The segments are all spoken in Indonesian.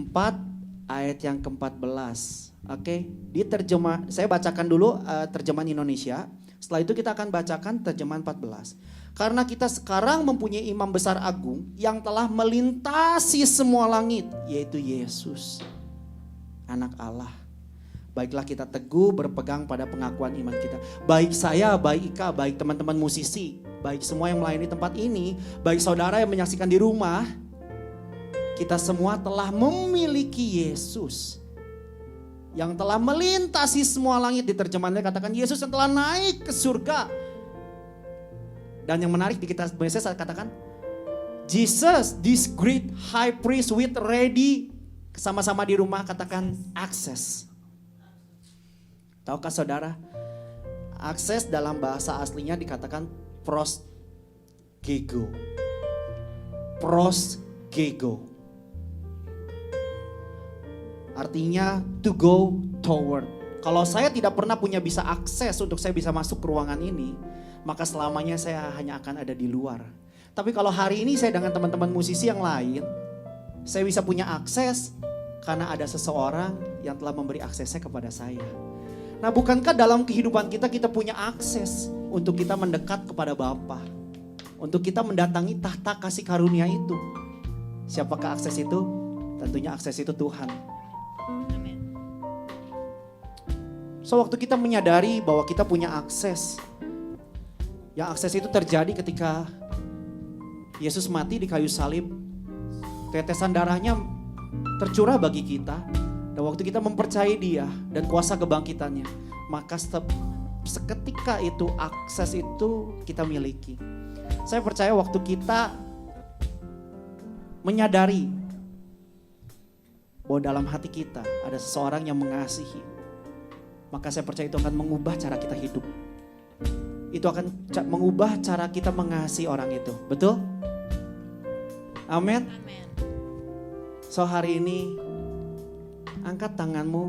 4 ayat yang ke-14. Oke, saya bacakan dulu terjemahan Indonesia. Setelah itu kita akan bacakan terjemahan 14. Karena kita sekarang mempunyai imam besar agung yang telah melintasi semua langit, yaitu Yesus, Anak Allah. Baiklah kita teguh berpegang pada pengakuan iman kita. Baik saya, baik Ika, baik teman-teman musisi, baik semua yang melayani tempat ini, baik saudara yang menyaksikan di rumah, kita semua telah memiliki Yesus yang telah melintasi semua langit. Di terjemahannya katakan Yesus yang telah naik ke surga. Dan yang menarik di kita biasanya saya katakan Jesus, this great high priest with ready. Sama-sama di rumah katakan access. Tahukah saudara, akses dalam bahasa aslinya dikatakan prosgego. Prosgego. Artinya to go toward. Kalau saya tidak pernah punya bisa akses untuk saya bisa masuk ke ruangan ini, maka selamanya saya hanya akan ada di luar. Tapi kalau hari ini saya dengan teman-teman musisi yang lain, saya bisa punya akses karena ada seseorang yang telah memberi aksesnya kepada saya. Nah, bukankah dalam kehidupan kita punya akses untuk kita mendekat kepada Bapa, untuk kita mendatangi tahta kasih karunia itu? Siapakah akses itu? Tentunya akses itu Tuhan. So, waktu kita menyadari bahwa kita punya akses, yang akses itu terjadi ketika Yesus mati di kayu salib, tetesan darahnya tercurah bagi kita. Dan waktu kita mempercayai Dia dan kuasa kebangkitannya, maka seketika itu akses itu kita miliki. Saya percaya waktu kita menyadari bahwa dalam hati kita ada seseorang yang mengasihi, maka saya percaya itu akan mengubah cara kita hidup. Itu akan mengubah cara kita mengasihi orang itu. Betul? Amin. So hari ini angkat tanganmu,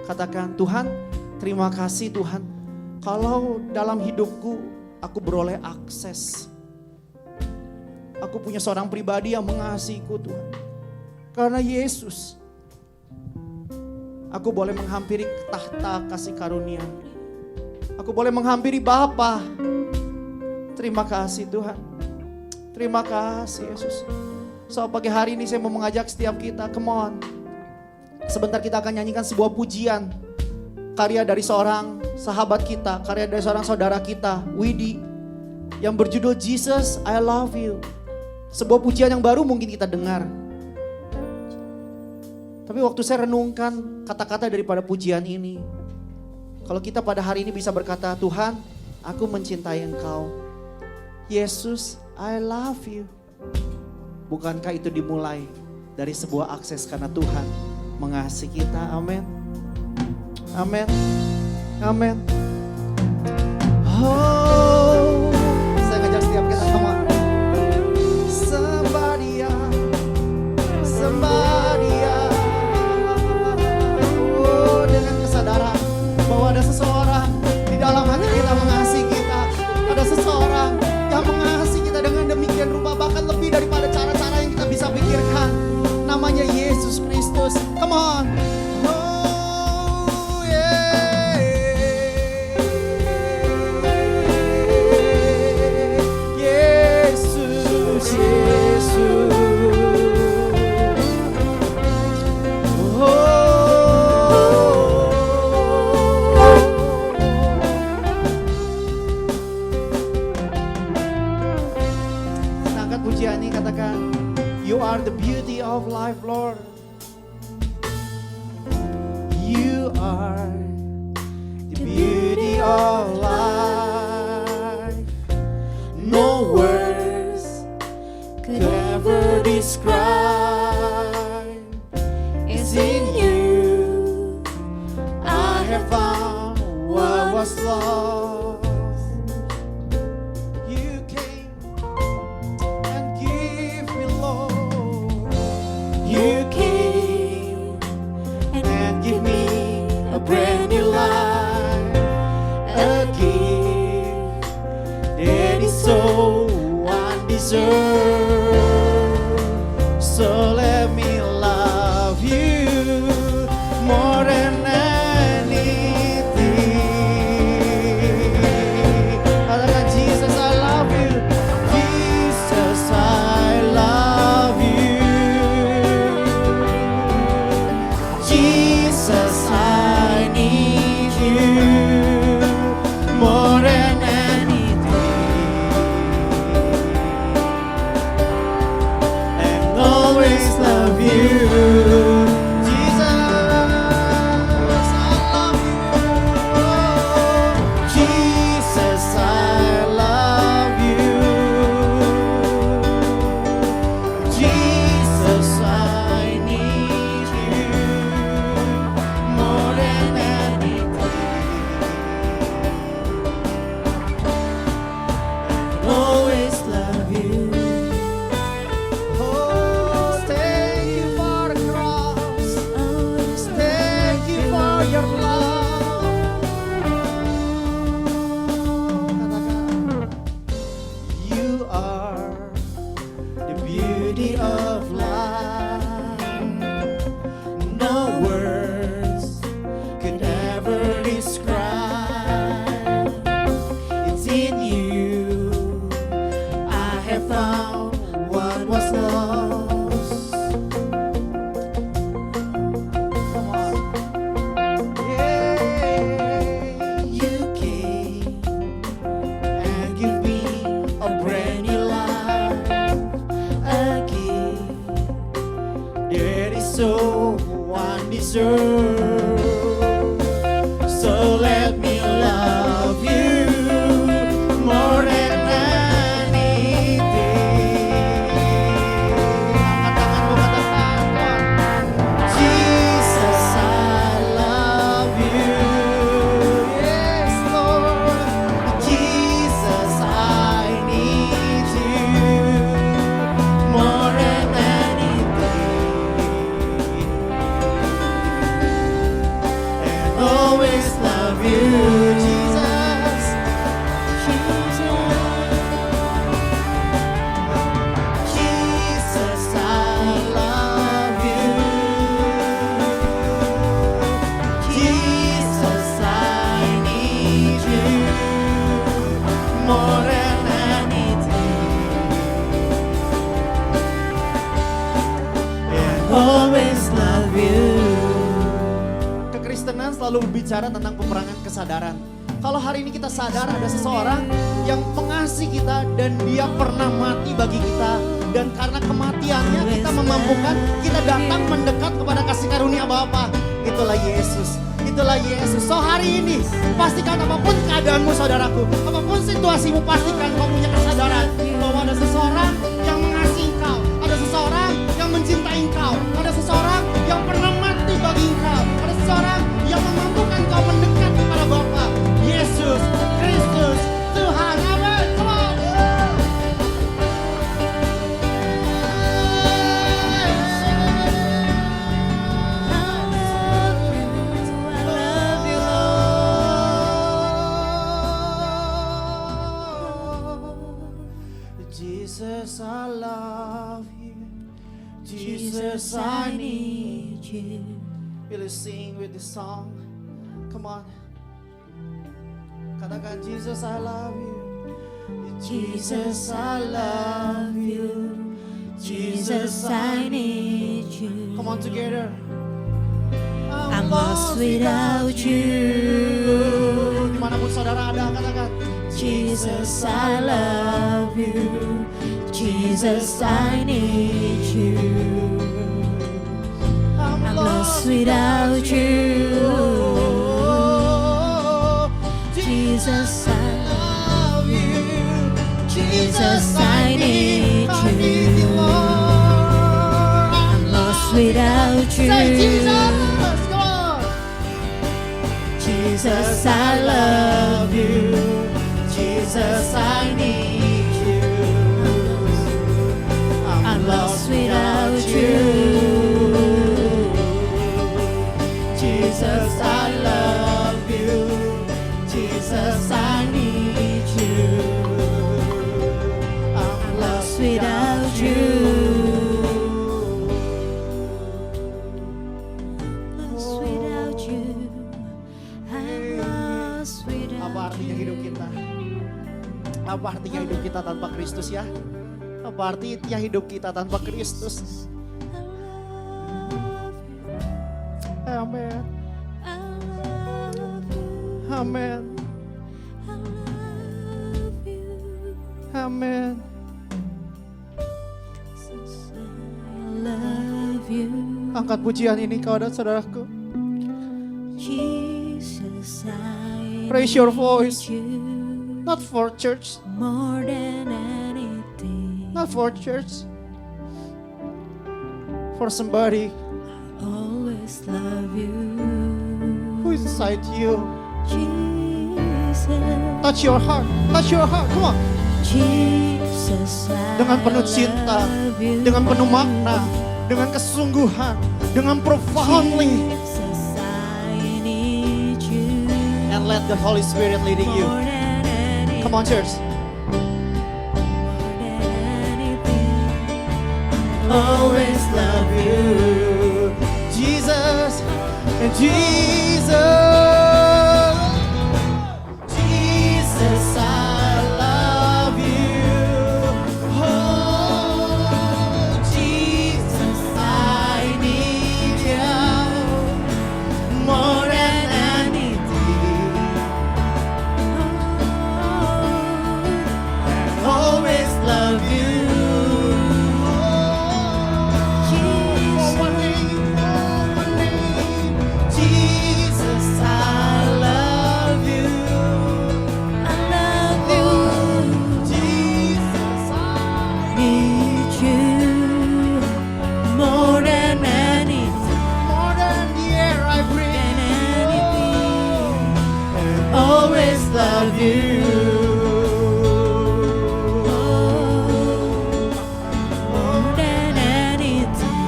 katakan, Tuhan, terima kasih Tuhan. Kalau dalam hidupku aku beroleh akses. Aku punya seorang pribadi yang mengasihiku Tuhan. Karena Yesus, aku boleh menghampiri tahta kasih karunia. Aku boleh menghampiri Bapa. Terima kasih Tuhan. Terima kasih Yesus. So pagi hari ini saya mau mengajak setiap kita, come on. Sebentar kita akan nyanyikan sebuah pujian. Karya dari seorang sahabat kita, karya dari seorang saudara kita, Widi. Yang berjudul Jesus, I Love You. Sebuah pujian yang baru mungkin kita dengar. Tapi waktu saya renungkan kata-kata daripada pujian ini. Kalau kita pada hari ini bisa berkata, Tuhan, aku mencintai Engkau. Yesus, I love you. Bukankah itu dimulai dari sebuah akses karena Tuhan mengasihi kita? Amin. Amin. Amin. Oh, saya ngajak setiap kita sama. Somebody, somebody. Oh, dengan kesadaran bahwa ada seseorang di dalam hati kita mengasihi kita. Ada seseorang yang mengasihi kita dengan demikian rupa, bahkan lebih daripada cara-cara yang kita bisa pikirkan. Namanya Yesus Kristus. Come on. Oh yeah. Yesus, Yesus. Pujian ini katakan, You are the beauty of life, Lord. You are the beauty of life. No words could ever describe. It's in you I have found what was lost. You came and give me a brand new life, a gift that is so undeserved. So let me love one deserve. So let me love you more than anything. Angkat tanganmu, katakan, Jesus, I love you. Yes, Lord. Jesus, I need you more than anything. And always love you, Jesus. Jesus, I love you. Jesus, I need you more than anything. And always love you. Kekristenan selalu berbicara tentang peperangan kesadaran. Kalau hari ini kita sadar ada seseorang yang mengasihi kita dan dia pernah mati bagi kita, dan karena kematiannya kita memampukan kita datang mendekat kepada kasih karunia Bapa. Itulah Yesus. Itulah Yesus. So hari ini pastikan apapun keadaanmu saudaraku, apapun situasimu, pastikan kau punya kesadaran bahwa ada seseorang yang mengasihi engkau, ada seseorang yang mencintai engkau, ada seseorang yang pernah mati bagi engkau, ada seseorang yang memampukan kau mendekat kepada Bapa. Yesus Kristus Tuhan. Amin. Come on. Jesus, I love you. Jesus, I need you. Will you sing with this song? Come on. Katakan, Jesus, I love you. Jesus, I love you. Jesus, I need you. Come on together. I'm lost without you. Dimanapun saudara ada, katakan, Jesus, I love you. Jesus, I need you. I'm lost without you. Jesus, I love you. Jesus, I need you. I'm lost without you. Say Jesus, come on. Jesus, I love you. Jesus, I need you. I'm lost without you. Jesus, I love you. Jesus, I need you. I'm lost without you. Lost without you. I'm lost without you. Apa artinya hidup kita? Apa artinya hidup kita tanpa Kristus ya? Apa artinya hidup kita tanpa Kristus? Amen. Amen. Amen. Angkat pujian ini kau dan saudaraku. Raise your voice. Not for church. More than anything. Not for church. For somebody. I always love you. Who is inside you? Jesus. Touch your heart. Touch your heart. Come on. Jesus, dengan penuh cinta, dengan penuh makna, dengan kesungguhan, dengan profoundly. Jesus, I need you. And let the Holy Spirit leading you. Come on, church. Always love you, Jesus, and Jesus. Jesus, I love you. Oh, Jesus, I need you more than anything. I always love you. love you. More than anything.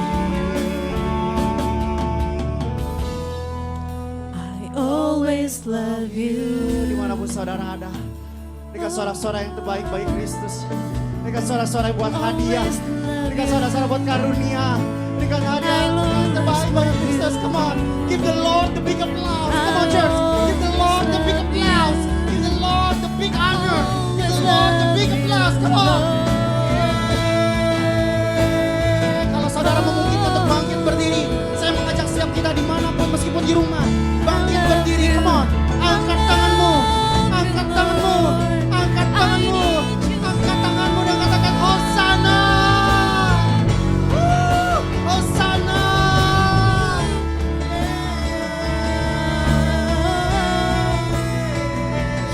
I always love you. Dimanapun saudara ada, berikan sorak-sorai yang terbaik bagi Kristus. Berikan sorak-sorai buat hadiah. Berikan sorak-sorai buat karunia. Berikan hadiah yang terbaik bagi Kristus. Come on, give the Lord the big applause. Come on church, give the Lord the big applause. Give the Lord the big honor. Give the Lord the big applause. Come on. Kalau saudara memungkinkan untuk bangkit berdiri, saya mengajak setiap kita dimanapun meskipun di rumah, bangkit berdiri. Come on, angkat tanganmu, angkat tanganmu, angkat tanganmu, angkat tanganmu dan katakan Hosana, Hosana.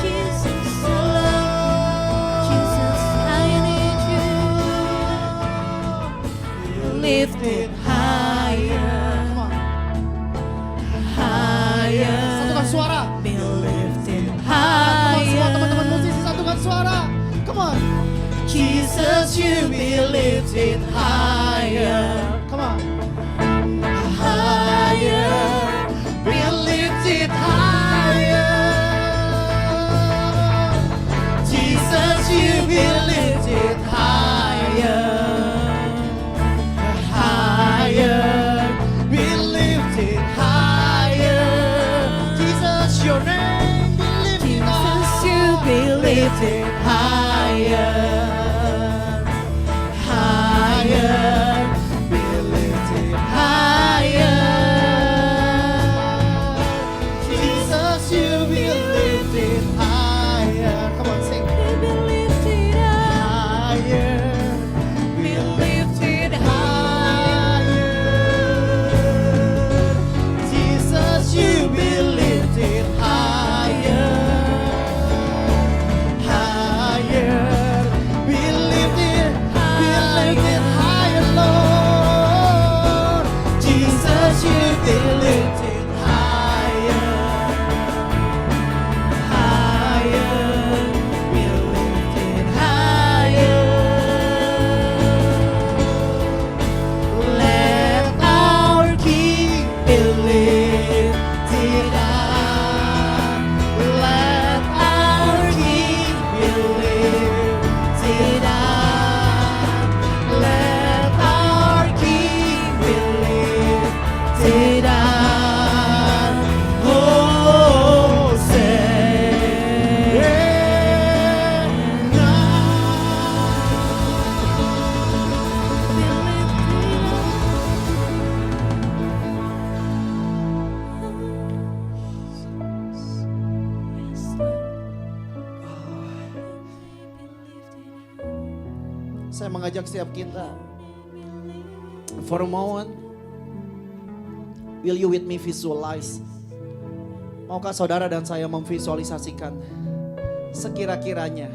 Jesus, I love. Jesus, I need you. Lift it higher, Come on, higher. satukan suara. Be lifted Come on, semua higher. teman-teman musisi satukan suara. Come on, Jesus, you be lifted higher, come on. higher. Be lifted higher. Jesus, you be lifted higher, higher. Be lifted higher. Jesus, your name be lifted Jesus, up. you be lifted higher, higher. Be lifted higher. Jesus, you be lifted higher. Come on, sing. Be lifted Higher, Be lifted higher. Jesus, you be lifted higher. Higher, be lifted higher, Lord. Jesus, you be lifted higher. Higher, be lifted higher. Let our King be lifted up. Let our King be lifted up. Let our King be lifted up. Saya mengajak setiap kita, for a moment, will you with me visualize? Maukah saudara dan saya memvisualisasikan sekira-kiranya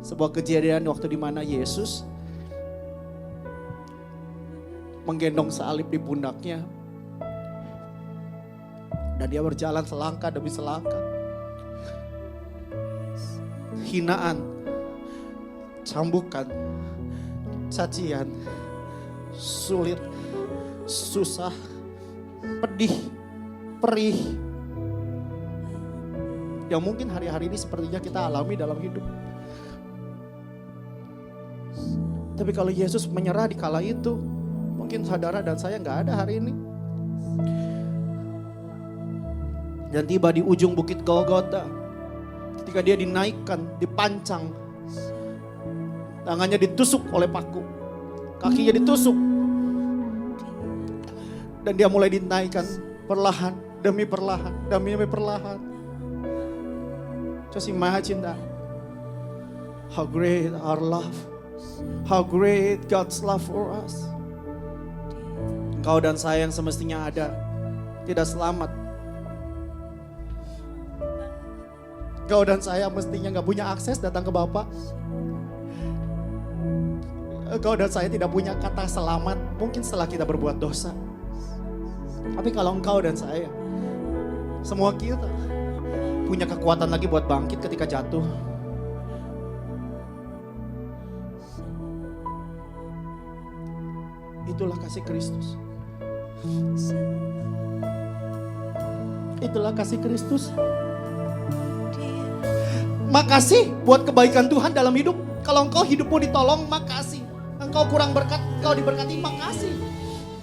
sebuah kejadian waktu di mana Yesus menggendong salib di pundaknya dan dia berjalan selangkah demi selangkah. Hinaan, cambukan, cacian, sulit, susah, pedih, perih. Yang mungkin hari-hari ini sepertinya kita alami dalam hidup. Tapi kalau Yesus menyerah di kala itu, mungkin saudara dan saya nggak ada hari ini. Dan tiba di ujung bukit Golgota, ketika dia dinaikkan, dipancang, tangannya ditusuk oleh paku, kakinya ditusuk, dan dia mulai dinaikkan perlahan demi perlahan, demi perlahan. Just imagine that. How great our love. How great God's love for us. Engkau dan saya yang semestinya ada, tidak selamat. Engkau dan saya mestinya gak punya akses datang ke Bapa. Engkau dan saya tidak punya kata selamat, mungkin setelah kita berbuat dosa. Tapi kalau engkau dan saya, semua kita punya kekuatan lagi buat bangkit ketika jatuh. Itulah kasih Kristus. Itulah kasih Kristus. Makasih buat kebaikan Tuhan dalam hidup. Kalau engkau hidupmu ditolong, makasih. Engkau kurang berkat, engkau diberkati, makasih.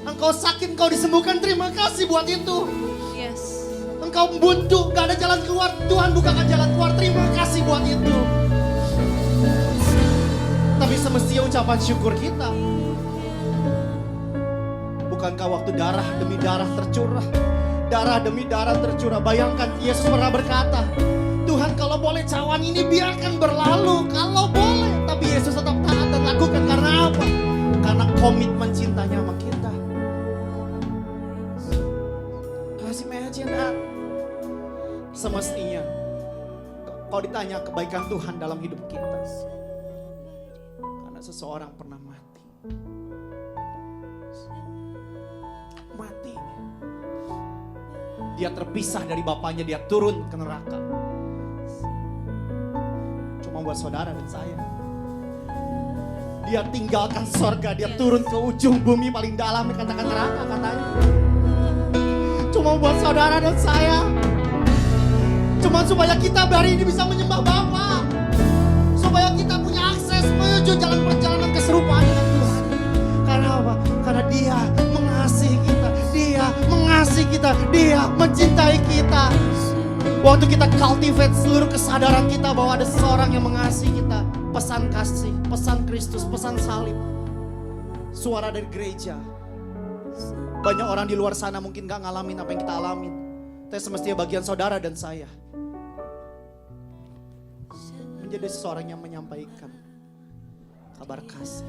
Engkau sakit, engkau disembuhkan, terima kasih buat itu. Yes. Engkau buntu, gak ada jalan keluar, Tuhan bukakan jalan keluar, terima kasih buat itu. Tapi semestinya ucapan syukur kita, bukankah waktu darah demi darah tercurah, darah demi darah tercurah. Bayangkan Yesus pernah berkata, Tuhan kalau boleh cawan ini biarkan berlalu, kalau boleh. Tapi Yesus tetap taat dan lakukan, karena apa? Karena komitmen cintanya sama kita. Kasih imagine that. Semestinya kalau ditanya kebaikan Tuhan dalam hidup kita, karena seseorang pernah mati. Dia terpisah dari bapaknya, dia turun ke neraka. Cuma buat saudara dan saya. Dia tinggalkan sorga, dia turun ke ujung bumi paling dalam, dikatakan neraka katanya. Cuma buat saudara dan saya. Cuma supaya kita hari ini bisa menyembah Bapa. Supaya kita punya akses menuju jalan perjalanan keserupaan dengan Tuhan. Karena apa? Karena Dia mengasihi kita. Dia mengasihi kita. Dia mencintai kita. Waktu kita cultivate seluruh kesadaran kita bahwa ada seseorang yang mengasihi kita. Pesan kasih, pesan Kristus, pesan salib. Suara dari gereja. Banyak orang di luar sana mungkin gak ngalamin apa yang kita alamin. Tapi semestinya bagian saudara dan saya menjadi seseorang yang menyampaikan kabar kasih.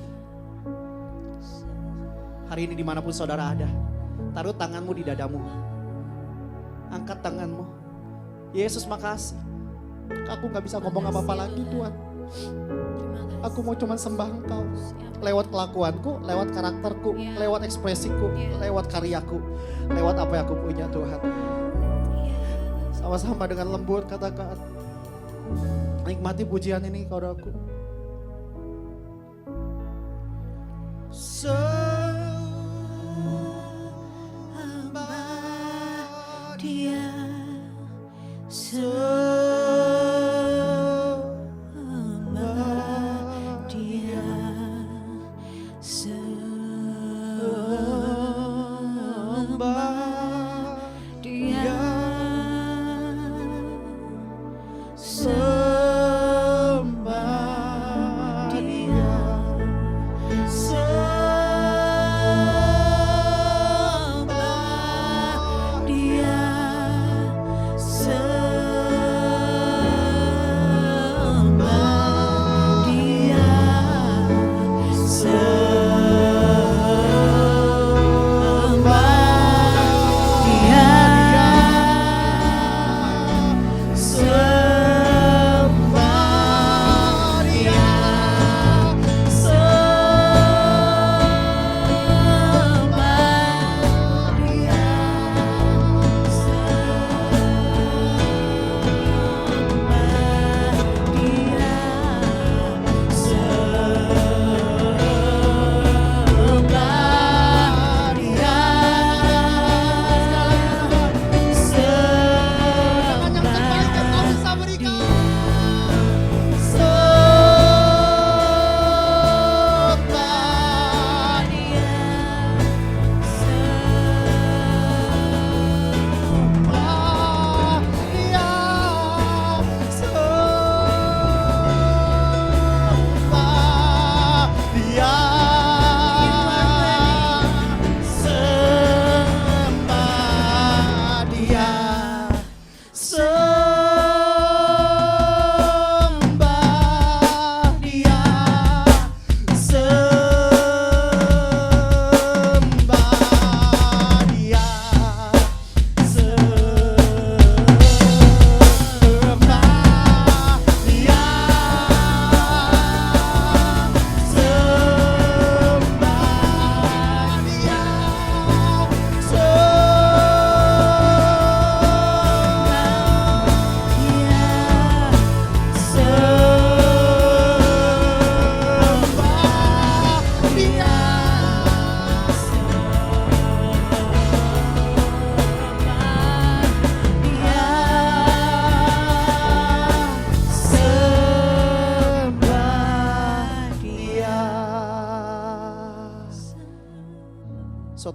Hari ini dimanapun saudara ada, taruh tanganmu di dadamu. Angkat tanganmu. Yesus makasih. Aku gak bisa ngomong apa-apa lagi Tuhan. Aku mau cuma sembah Engkau. Lewat kelakuanku, lewat karakterku, lewat ekspresiku, lewat karyaku, lewat apa yang aku punya Tuhan. Sama-sama dengan lembut katakan, nikmati pujian ini saudaraku. Sembah Dia, sembah Dia, sembah Dia. Sembah Dia, sembah Dia, sembah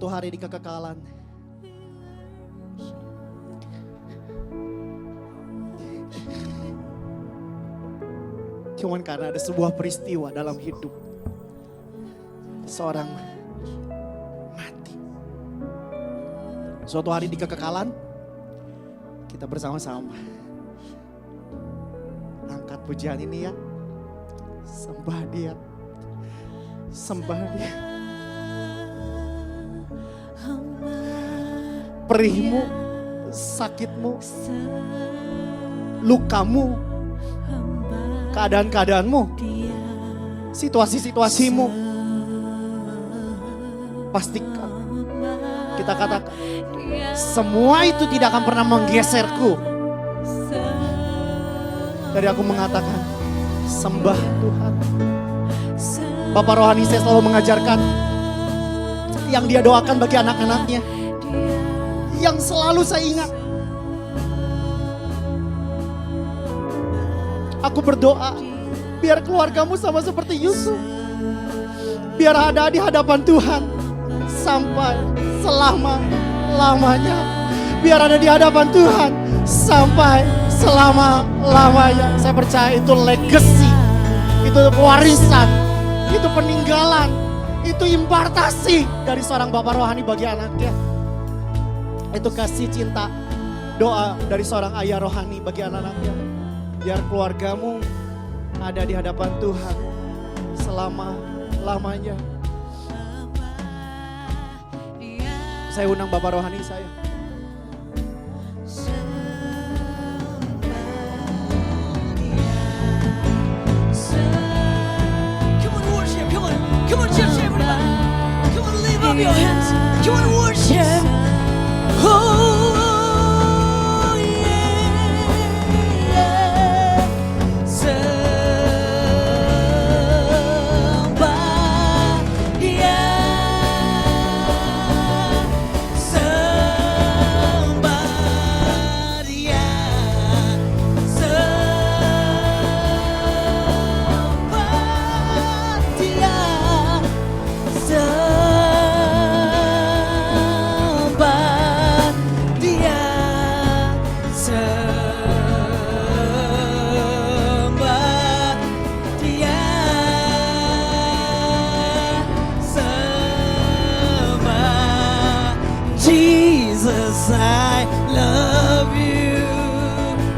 suatu hari di kekekalan. Cuman karena ada sebuah peristiwa dalam hidup seorang mati. Suatu hari di kekekalan kita bersama-sama angkat pujian ini ya. Sembah dia. Sembah dia. Perihmu, sakitmu, lukamu, keadaan-keadaanmu, situasi-situasimu, pastikan kita katakan semua itu tidak akan pernah menggeserku dari aku mengatakan sembah Tuhan. Bapak rohani saya selalu mengajarkan yang dia doakan bagi anak-anaknya, yang selalu saya ingat. Aku berdoa biar keluargamu sama seperti Yusuf, biar ada di hadapan Tuhan sampai selama-lamanya. Biar ada di hadapan Tuhan sampai selama-lamanya. Saya percaya itu legacy, itu warisan, itu peninggalan, itu impartasi dari seorang bapak rohani bagi anaknya. Itu kasih cinta, doa dari seorang ayah rohani bagi anak-anaknya. Biar keluargamu ada di hadapan Tuhan selama-lamanya. Saya undang bapak rohani saya. Come on, church, everybody. Come on, lift up your hands. Come on, worship. Oh, yeah. Sembah Dia. Sembah Dia. Sembah Dia. Sembah Dia, sembah Dia, sembah Jesus, I love you.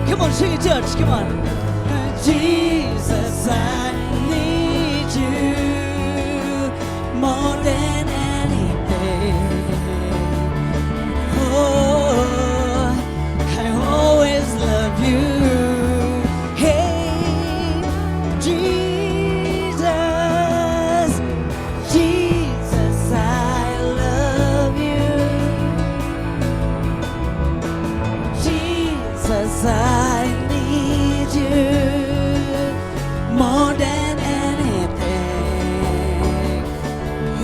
Come on, sing it, church, come on. Jesus, I need you more than anything. Oh, I always love you. Hey, Jesus, Jesus, I love you. Jesus, I need you more than anything.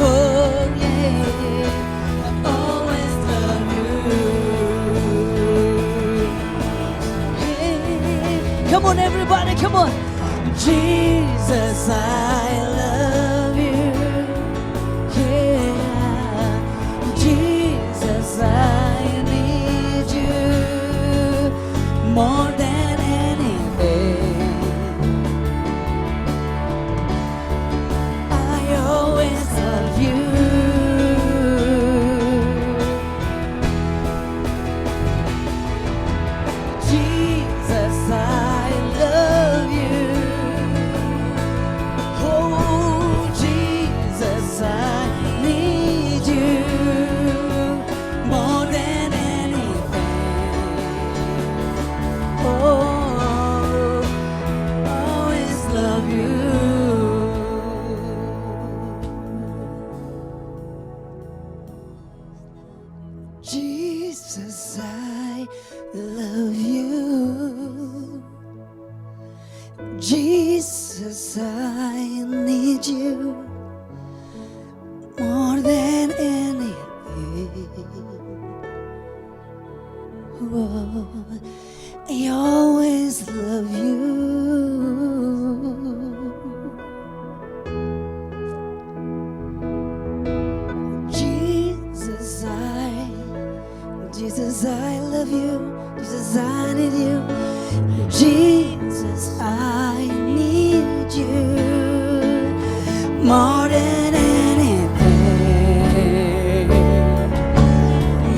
Oh yeah, I always love you. Hey, come on, everybody, come on. Jesus, I love you. Yeah, Jesus, I need you more than anything. I always love you. Jesus, I love you. Oh, Jesus, I need you more than anything. Oh, always love you. Jesus, I love you. Jesus, I need you more than anything. Oh, I always love you. Jesus, Jesus, I love you. Jesus, I need you. Jesus, I need you more than anything.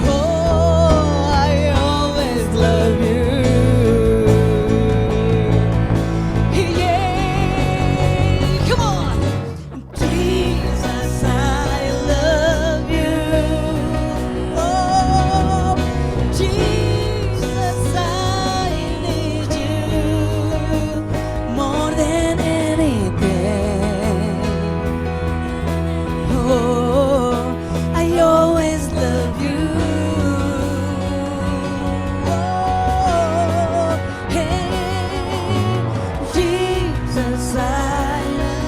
Oh, I always love you. Yeah, come on. Jesus, I love you. Oh, Jesus, I need you more than anything. Oh, I always love you. Oh, hey, Jesus, I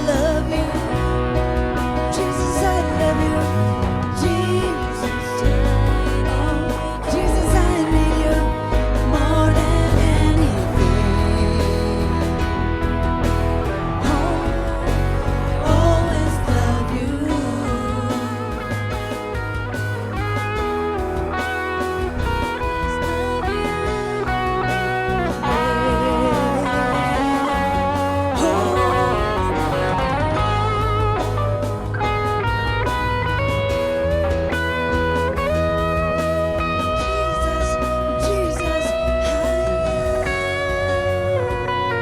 love you. Jesus, I love you. Jesus, oh, Jesus, I need you more than anything. Oh, always love you. Jesus, I love you.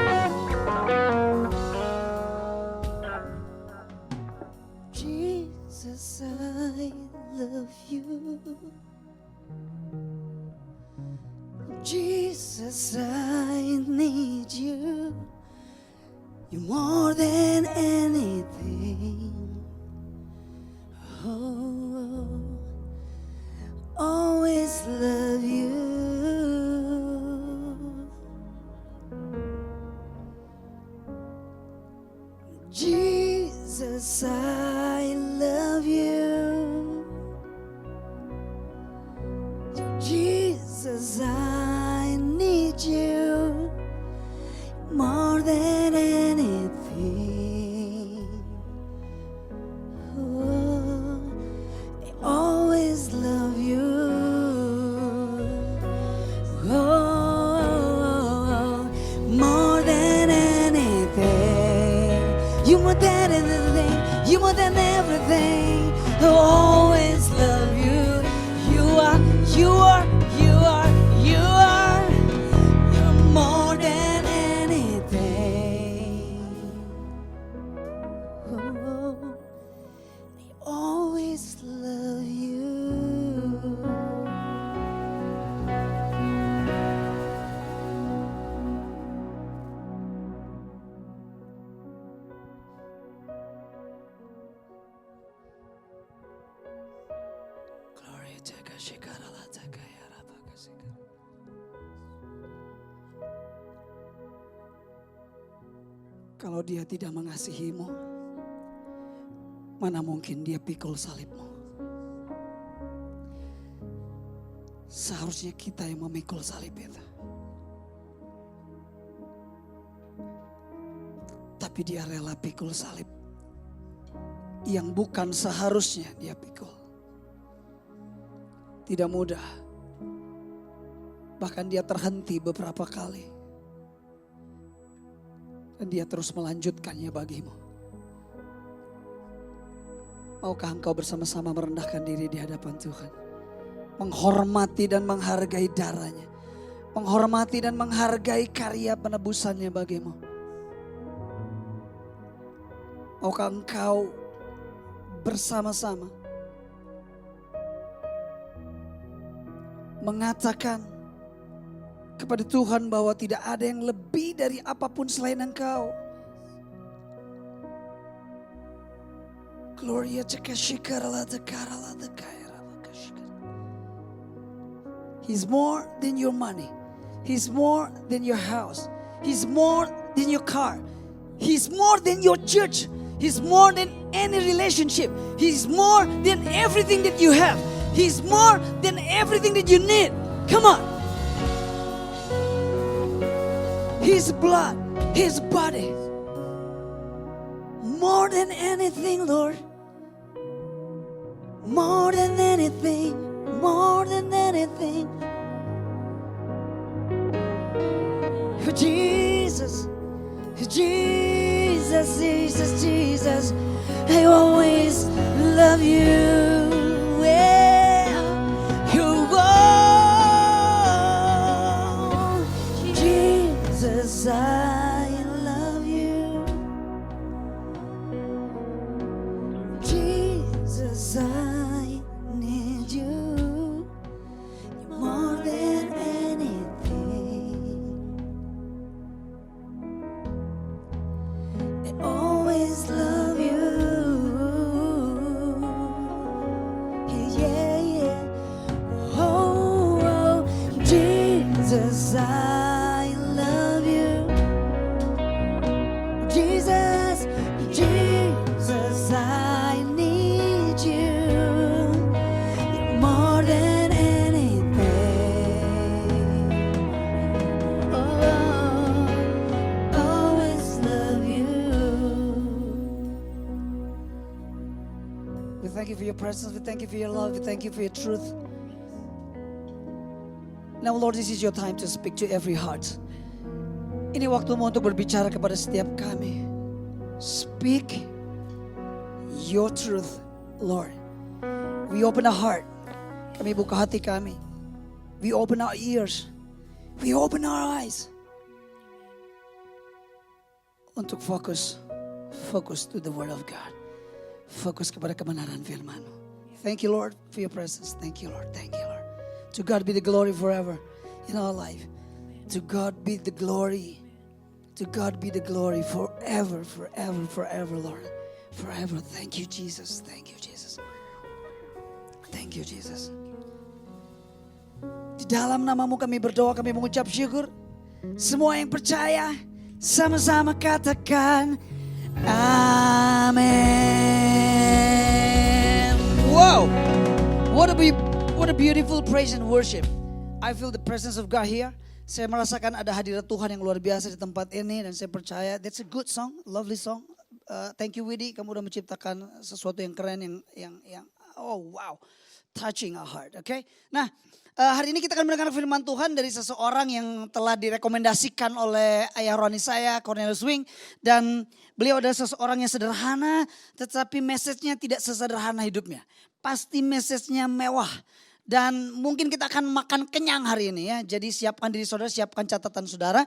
Jesus, I need you. You more than anything. Oh, always love you. Jesus, I love you. Jesus, I need you more than anything. Oh, I always love you. Oh, more than anything. You more than anything. You more than everything. I always love you. You're more than anything. Oh, I always love you. Glory to God. Kalau dia tidak mengasihimu, mana mungkin dia pikul salibmu. Seharusnya kita yang memikul salib itu. Tapi dia rela pikul salib yang bukan seharusnya dia pikul. Tidak mudah. Bahkan dia terhenti beberapa kali. Dan dia terus melanjutkannya bagimu. Maukah engkau bersama-sama merendahkan diri di hadapan Tuhan? Menghormati dan menghargai darahnya. Menghormati dan menghargai karya penebusannya bagimu. Maukah engkau bersama-sama mengatakan kepada Tuhan bahwa tidak ada yang lebih dari apapun selain Engkau. Gloria Tekashikarala Tekarala Tekaira. He's more than your money. He's more than your house. He's more than your car. He's more than your church. He's more than any relationship. He's more than everything that you have. He's more than everything that you need. Come on. His blood, His body. More than anything, Lord. More than anything. More than anything. Jesus, Jesus, Jesus, Jesus, I always love you. Yeah. You are Jesus, I love you. Jesus, I need you more than anything. I always love you. Yeah, yeah. Oh, oh, Jesus, I love you. Jesus, Jesus, I need you more than anything. Oh, always love you. We thank you for your presence. We thank you for your love. We thank you for your truth. Now Lord, this is your time to speak to every heart. Ini waktumu untuk berbicara kepada setiap kami. Speak your truth, Lord. We open our heart. Kami buka hati kami. We open our ears. We open our eyes. Untuk fokus to the word of God. Fokus kepada kebenaran firman-Mu. Thank you, Lord, for your presence. Thank you, Lord. Thank you, Lord. To God be the glory forever in our life. To God be the glory. To God be the glory forever, forever, forever, Lord. Forever. Thank you, Jesus. Thank you, Jesus. Thank you, Jesus. Di dalam nama-Mu kami berdoa, kami mengucap syukur. Semua yang percaya, sama-sama katakan, amin. Wow. What a beautiful praise and worship. I feel the presence of God here. Saya merasakan ada hadirat Tuhan yang luar biasa di tempat ini dan saya percaya that's a good song, lovely song. Thank you Widi, kamu udah menciptakan sesuatu yang keren yang oh wow, touching our heart. Okay. Nah, hari ini kita akan mendengar firman Tuhan dari seseorang yang telah direkomendasikan oleh ayah rohani saya, Cornelius Wing, dan beliau adalah seseorang yang sederhana, tetapi message-nya tidak sesederhana hidupnya. Pasti message-nya mewah. Dan mungkin kita akan makan kenyang hari ini ya. Jadi siapkan diri saudara, siapkan catatan saudara.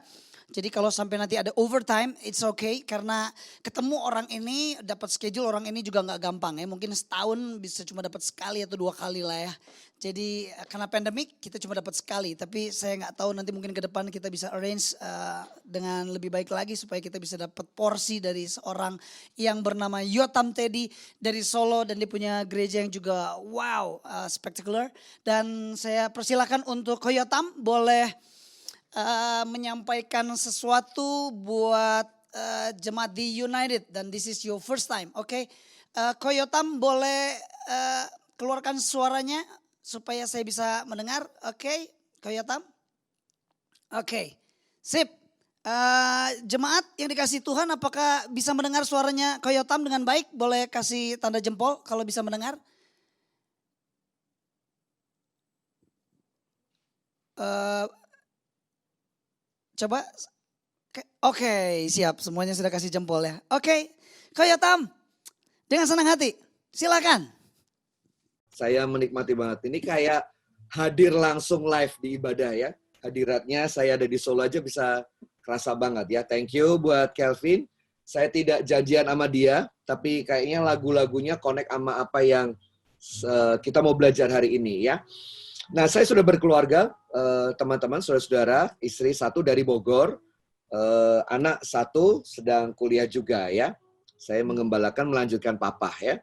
Jadi kalau sampai nanti ada overtime, it's okay. Karena ketemu orang ini, dapat schedule orang ini juga gak gampang ya. Mungkin setahun bisa cuma dapat sekali atau 2 kali lah ya. Jadi karena pandemik kita cuma dapat sekali. Tapi saya gak tahu nanti mungkin ke depan kita bisa arrange dengan lebih baik lagi. Supaya kita bisa dapat porsi dari seorang yang bernama Yotam Teddy dari Solo. Dan dia punya gereja yang juga wow, spectacular. Dan saya persilakan untuk Ko Yotam boleh menyampaikan sesuatu buat jemaat di United dan this is your first time, oke? Ko Yotam boleh keluarkan suaranya supaya saya bisa mendengar, oke? Ko Yotam, oke, sip. Jemaat yang dikasih Tuhan, apakah bisa mendengar suaranya Ko Yotam dengan baik? Boleh kasih tanda jempol kalau bisa mendengar. Coba, oke, siap, semuanya sudah kasih jempol ya. Oke, Ko Yotam, dengan senang hati, silakan. Saya menikmati banget, ini kayak hadir langsung live di ibadah ya. Hadiratnya saya ada di Solo aja bisa kerasa banget ya. Thank you buat Kelvin, saya tidak janjian sama dia, tapi kayaknya lagu-lagunya connect sama apa yang kita mau belajar hari ini ya. Nah, saya sudah berkeluarga, teman-teman, saudara-saudara, istri 1 dari Bogor, anak 1 sedang kuliah juga ya. Saya mengembalakan melanjutkan papa ya.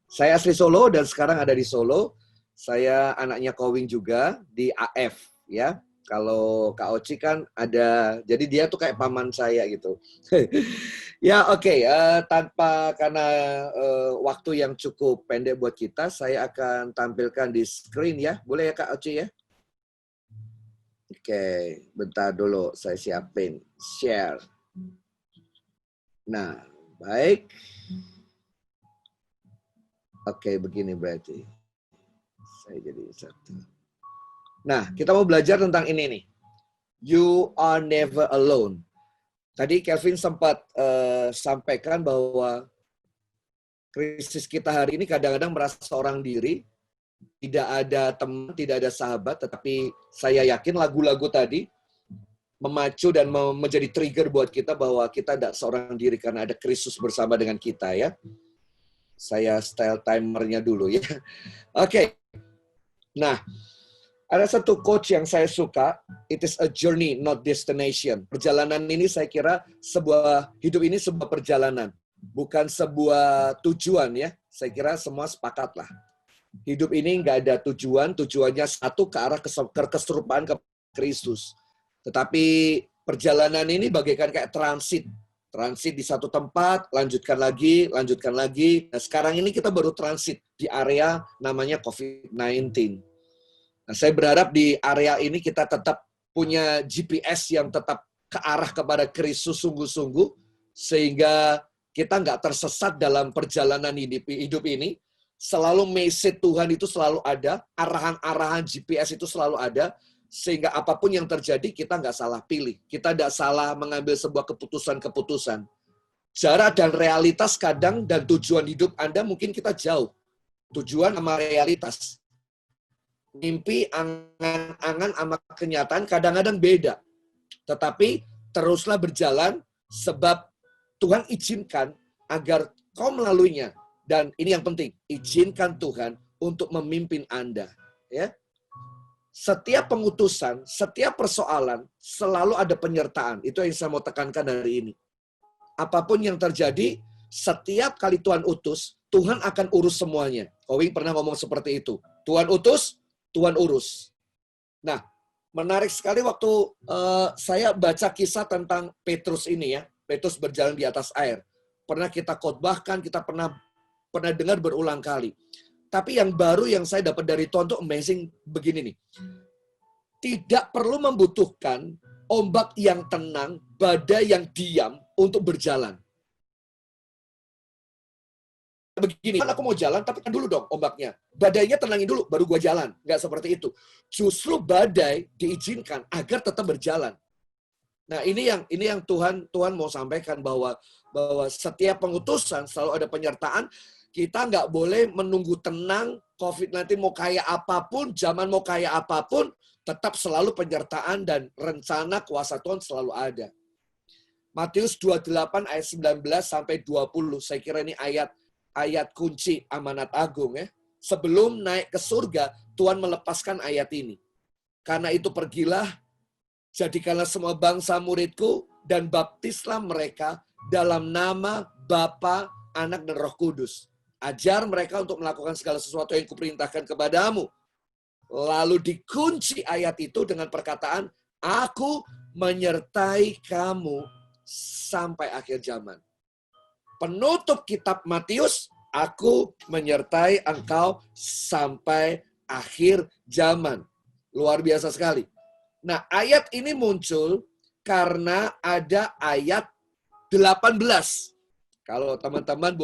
Saya asli Solo dan sekarang ada di Solo. Saya anaknya Kowing juga di AF ya. Kalau Kak Oci kan ada, jadi dia tuh kayak paman saya gitu. Ya oke, karena waktu yang cukup pendek buat kita, saya akan tampilkan di screen ya. Boleh ya Kak Oci ya? Oke, bentar dulu saya siapin. Share. Nah, baik. Oke, begini berarti. Saya jadi satu. Nah, kita mau belajar tentang ini nih. You are never alone. Tadi Kelvin sempat sampaikan bahwa krisis kita hari ini kadang-kadang merasa seorang diri, tidak ada teman, tidak ada sahabat, tetapi saya yakin lagu-lagu tadi memacu dan menjadi trigger buat kita bahwa kita tidak seorang diri karena ada Kristus bersama dengan kita ya. Saya style timernya dulu ya. Oke. Nah, ada satu quote yang saya suka, it is a journey not destination. Perjalanan ini saya kira hidup ini sebuah perjalanan, bukan sebuah tujuan ya. Saya kira semua sepakat lah. Hidup ini nggak ada tujuan, tujuannya satu ke arah keserupaan ke Kristus. Tetapi perjalanan ini bagaikan kayak transit. Transit di satu tempat, lanjutkan lagi. Nah, sekarang ini kita baru transit di area namanya COVID-19. Nah, saya berharap di area ini kita tetap punya GPS yang tetap ke arah kepada Kristus sungguh-sungguh, sehingga kita nggak tersesat dalam perjalanan hidup ini. Selalu message Tuhan itu selalu ada, arahan-arahan GPS itu selalu ada, sehingga apapun yang terjadi kita nggak salah pilih. Kita nggak salah mengambil sebuah keputusan-keputusan. Jarak dan realitas kadang dan tujuan hidup Anda mungkin kita jauh. Tujuan sama realitas. Mimpi, angan-angan sama kenyataan kadang-kadang beda. Tetapi teruslah berjalan sebab Tuhan izinkan agar kau melaluinya. Dan ini yang penting, izinkan Tuhan untuk memimpin Anda. Ya. Setiap pengutusan, setiap persoalan, selalu ada penyertaan. Itu yang saya mau tekankan hari ini. Apapun yang terjadi, setiap kali Tuhan utus, Tuhan akan urus semuanya. Kowing pernah ngomong seperti itu. Tuhan utus, Tuhan urus. Nah, menarik sekali waktu saya baca kisah tentang Petrus ini ya. Petrus berjalan di atas air. Pernah kita khotbahkan, kita pernah dengar berulang kali. Tapi yang baru yang saya dapat dari Tuhan itu amazing begini nih. Tidak perlu membutuhkan ombak yang tenang, badai yang diam untuk berjalan. Begini, kan aku mau jalan, tapi kan dulu dong ombaknya. Badainya tenangin dulu, baru gua jalan. Nggak seperti itu. Justru badai diizinkan agar tetap berjalan. Nah, ini yang Tuhan mau sampaikan bahwa setiap pengutusan selalu ada penyertaan. Kita nggak boleh menunggu tenang, COVID-19 mau kayak apapun, zaman mau kayak apapun, tetap selalu penyertaan dan rencana kuasa Tuhan selalu ada. Matius 28 ayat 19 sampai 20. Saya kira ini ayat kunci amanat agung ya. Sebelum naik ke surga, Tuhan melepaskan ayat ini. Karena itu pergilah, jadikanlah semua bangsa muridku, dan baptislah mereka dalam nama Bapa, Anak, dan Roh Kudus. Ajar mereka untuk melakukan segala sesuatu yang kuperintahkan kepadamu. Lalu dikunci ayat itu dengan perkataan, aku menyertai kamu sampai akhir zaman. Penutup kitab Matius, aku menyertai engkau sampai akhir zaman. Luar biasa sekali. Nah, ayat ini muncul karena ada ayat 18. Kalau teman-teman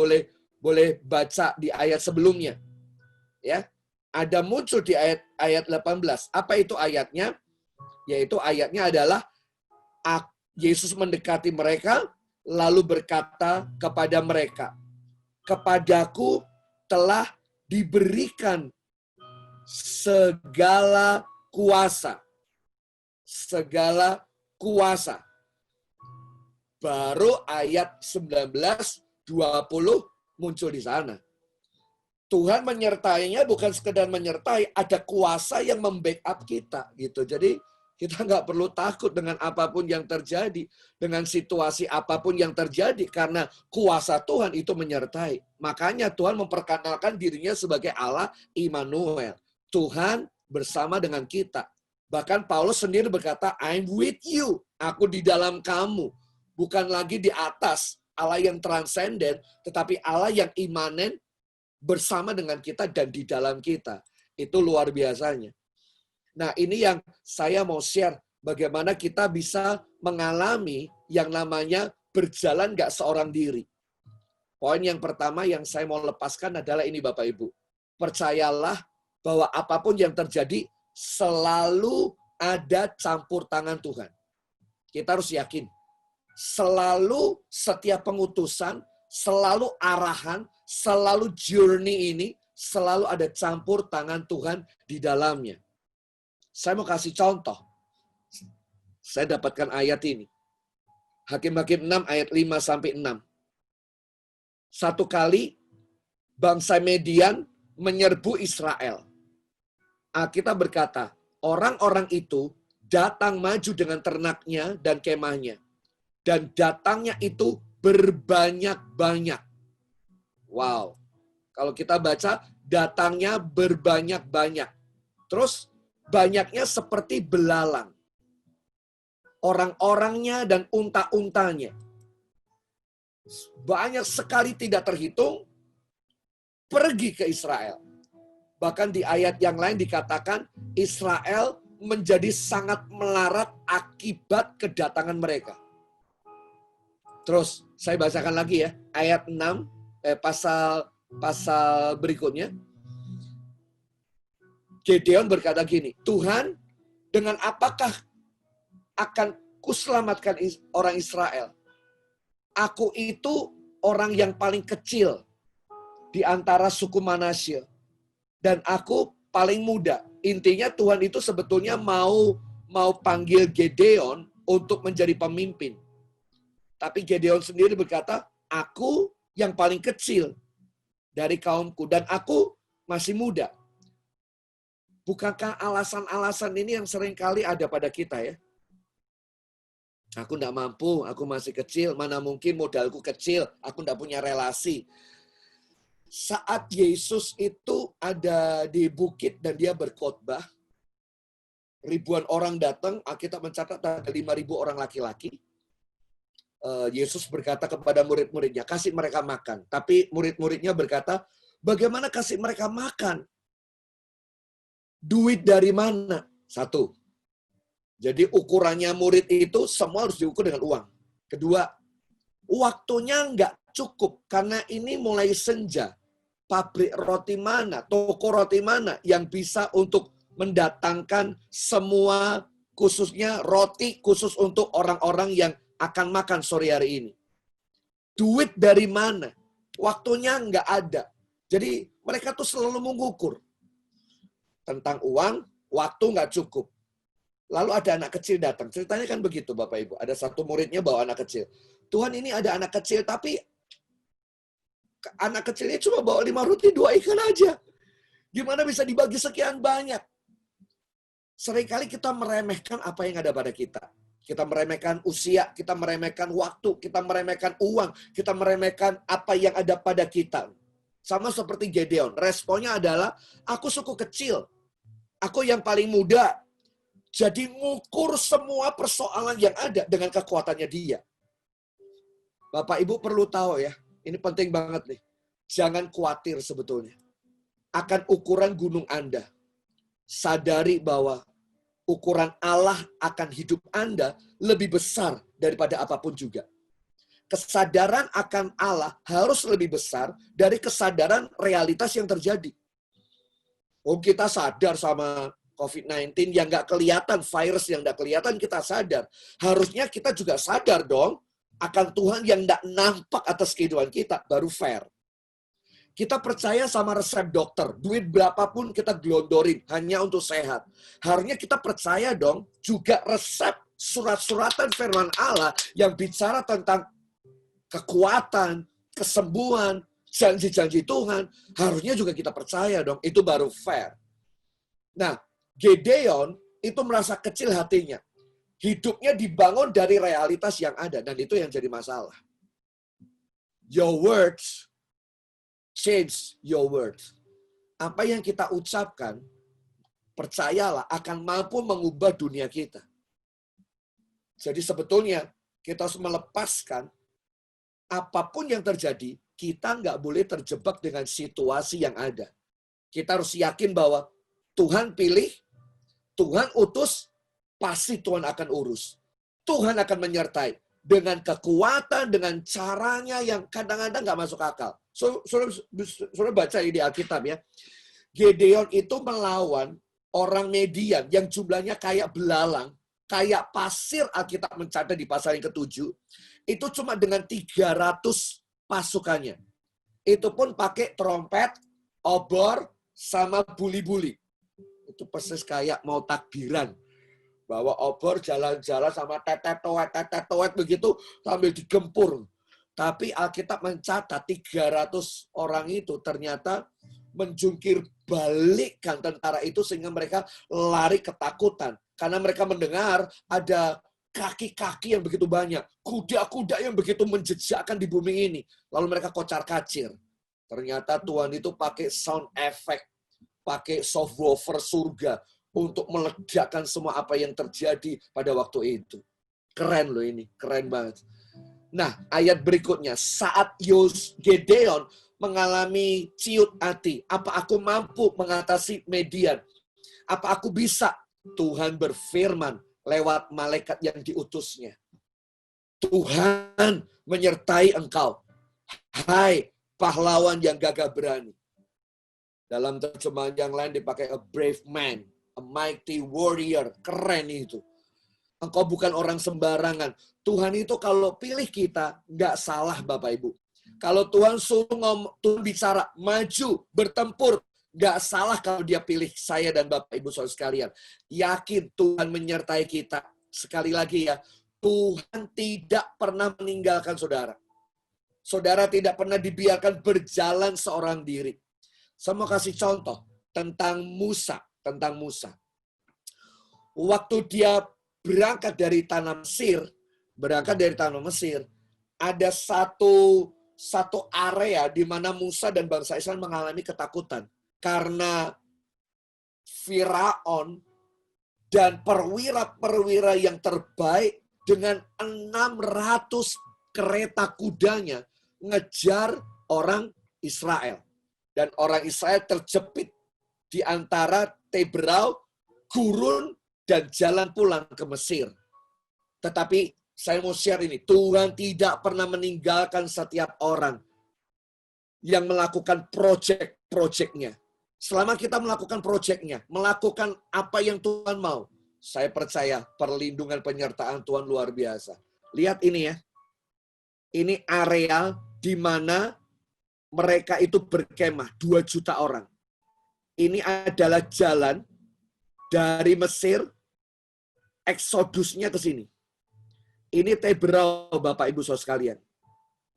boleh baca di ayat sebelumnya. Ya. Ada muncul di ayat 18. Apa itu ayatnya? Yaitu ayatnya adalah Yesus mendekati mereka lalu berkata kepada mereka, kepadaku telah diberikan segala kuasa. Segala kuasa. Baru ayat 19, 20 muncul di sana. Tuhan menyertainya bukan sekedar menyertai, ada kuasa yang membackup kita gitu. Jadi kita nggak perlu takut dengan apapun yang terjadi, dengan situasi apapun yang terjadi, karena kuasa Tuhan itu menyertai. Makanya Tuhan memperkenalkan dirinya sebagai Allah Immanuel. Tuhan bersama dengan kita. Bahkan Paulus sendiri berkata, I'm with you. Aku di dalam kamu. Bukan lagi di atas Allah yang transenden, tetapi Allah yang imanen bersama dengan kita dan di dalam kita. Itu luar biasanya. Nah, ini yang saya mau share. Bagaimana kita bisa mengalami yang namanya berjalan gak seorang diri. Poin yang pertama yang saya mau lepaskan adalah ini Bapak Ibu. Percayalah bahwa apapun yang terjadi selalu ada campur tangan Tuhan. Kita harus yakin. Selalu setiap pengutusan, selalu arahan, selalu journey ini, selalu ada campur tangan Tuhan di dalamnya. Saya mau kasih contoh. Saya dapatkan ayat ini. Hakim-Hakim 6 ayat 5-6. Satu kali bangsa Median menyerbu Israel. Alkitab berkata, orang-orang itu datang maju dengan ternaknya dan kemahnya. Dan datangnya itu berbanyak-banyak. Wow. Kalau kita baca, datangnya berbanyak-banyak. Terus banyaknya seperti belalang. Orang-orangnya dan unta-untanya. Banyak sekali tidak terhitung, pergi ke Israel. Bahkan di ayat yang lain dikatakan, Israel menjadi sangat melarat akibat kedatangan mereka. Terus, saya bacakan lagi ya, ayat 6, pasal berikutnya. Gideon berkata gini, Tuhan, dengan apakah akan kuselamatkan orang Israel? Aku itu orang yang paling kecil di antara suku Manasye. Dan aku paling muda. Intinya Tuhan itu sebetulnya mau panggil Gideon untuk menjadi pemimpin. Tapi Gideon sendiri berkata, aku yang paling kecil dari kaumku. Dan aku masih muda. Bukankah alasan-alasan ini yang seringkali ada pada kita ya? Aku tidak mampu, aku masih kecil, mana mungkin modalku kecil, aku tidak punya relasi. Saat Yesus itu ada di bukit dan dia berkhotbah, ribuan orang datang, Alkitab mencatat ada 5.000 orang laki-laki. Yesus berkata kepada murid-muridnya, kasih mereka makan. Tapi murid-muridnya berkata, bagaimana kasih mereka makan? Duit dari mana? Satu. Jadi ukurannya murid itu semua harus diukur dengan uang. Kedua, waktunya nggak cukup karena ini mulai senja. Pabrik roti mana, toko roti mana yang bisa untuk mendatangkan semua khususnya roti khusus untuk orang-orang yang akan makan sore hari ini. Duit dari mana? Waktunya nggak ada. Jadi mereka tuh selalu mengukur. Tentang uang, waktu nggak cukup. Lalu ada anak kecil datang. Ceritanya kan begitu Bapak Ibu. Ada satu muridnya bawa anak kecil. Tuhan ini ada anak kecil, tapi anak kecilnya cuma bawa 5 roti, 2 ikan aja. Gimana bisa dibagi sekian banyak? Seringkali kita meremehkan apa yang ada pada kita. Kita meremehkan usia, kita meremehkan waktu, kita meremehkan uang, kita meremehkan apa yang ada pada kita. Sama seperti Gideon. Responnya adalah, aku suku kecil. Aku yang paling muda. Jadi ngukur semua persoalan yang ada dengan kekuatannya dia. Bapak Ibu perlu tahu ya, ini penting banget nih. Jangan khawatir sebetulnya. Akan ukuran gunung Anda. Sadari bahwa ukuran Allah akan hidup Anda lebih besar daripada apapun juga. Kesadaran akan Allah harus lebih besar dari kesadaran realitas yang terjadi. Oh, kita sadar sama COVID-19 yang nggak kelihatan, virus yang nggak kelihatan kita sadar. Harusnya kita juga sadar dong akan Tuhan yang nggak nampak atas kehidupan kita, baru fair. Kita percaya sama resep dokter, duit berapapun kita gelondorin hanya untuk sehat. Harusnya kita percaya dong juga resep surat-suratan firman Allah yang bicara tentang kekuatan, kesembuhan, janji-janji Tuhan. Harusnya juga kita percaya dong, itu baru fair. Nah, Gideon itu merasa kecil hatinya. Hidupnya dibangun dari realitas yang ada. Dan itu yang jadi masalah. Your words change your words. Apa yang kita ucapkan, percayalah akan mampu mengubah dunia kita. Jadi sebetulnya kita harus melepaskan apapun yang terjadi, kita nggak boleh terjebak dengan situasi yang ada. Kita harus yakin bahwa Tuhan pilih, Tuhan utus, pasti Tuhan akan urus. Tuhan akan menyertai dengan kekuatan, dengan caranya yang kadang-kadang nggak masuk akal. Saudara baca di Alkitab ya. Gideon itu melawan orang Median yang jumlahnya kayak belalang, kayak pasir, Alkitab mencatat di pasal yang ke-7, itu cuma dengan 300 pasukannya. Itu pun pakai trompet, obor, sama buli-buli. Itu persis kayak mau takbiran. Bawa obor, jalan-jalan sama tetet-toet begitu, sambil digempur. Tapi Alkitab mencatat 300 orang itu ternyata menjungkir balikkan tentara itu sehingga mereka lari ketakutan. Karena mereka mendengar ada kaki-kaki yang begitu banyak. Kuda-kuda yang begitu menjejakkan di bumi ini. Lalu mereka kocar-kacir. Ternyata Tuhan itu pakai sound effect. Pakai subwoofer surga. Untuk meledakkan semua apa yang terjadi pada waktu itu. Keren loh ini. Keren banget. Nah, ayat berikutnya. Saat Gedeon mengalami ciut hati. Apa aku mampu mengatasi Median? Apa aku bisa? Tuhan berfirman lewat malaikat yang diutusnya. Tuhan menyertai engkau. Hai pahlawan yang gagah berani. Dalam terjemahan yang lain dipakai a brave man, a mighty warrior. Keren itu. Engkau bukan orang sembarangan. Tuhan itu kalau pilih kita, nggak salah Bapak Ibu. Kalau Tuhan suruh Tuhan bicara, maju, bertempur, nggak salah kalau dia pilih saya dan Bapak Ibu saudara sekalian. Yakin Tuhan menyertai kita. Sekali lagi ya, Tuhan tidak pernah meninggalkan saudara. Saudara tidak pernah dibiarkan berjalan seorang diri. Saya mau kasih contoh tentang Musa. Waktu dia berangkat dari tanah Mesir, ada satu area di mana Musa dan bangsa Israel mengalami ketakutan. Karena Firaun dan perwira-perwira yang terbaik dengan 600 kereta kudanya ngejar orang Israel. Dan orang Israel terjepit di antara Teberau, Gurun, dan jalan pulang ke Mesir. Tetapi saya mau share ini, Tuhan tidak pernah meninggalkan setiap orang yang melakukan project-projectnya. Selama kita melakukan projectnya, melakukan apa yang Tuhan mau, saya percaya perlindungan penyertaan Tuhan luar biasa. Lihat ini ya, ini area di mana mereka itu berkemah, 2 juta orang. Ini adalah jalan dari Mesir, eksodusnya ke sini. Ini Teberau, Bapak Ibu saudara sekalian.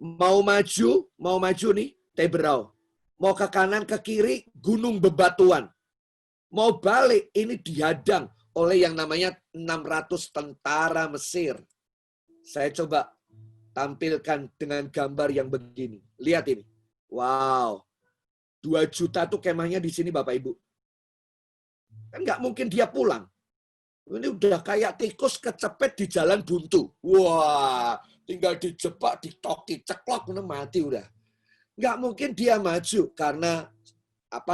Mau maju nih, Teberau. Mau ke kanan, ke kiri, gunung bebatuan. Mau balik, ini dihadang oleh yang namanya 600 tentara Mesir. Saya coba tampilkan dengan gambar yang begini. Lihat ini. Wow. 2 juta tuh kemahnya di sini Bapak Ibu. Kan nggak mungkin dia pulang. Ini udah kayak tikus kecepet di jalan buntu. Wah, tinggal dijebak, ditoki, ceklok, mati udah. Nggak mungkin dia maju karena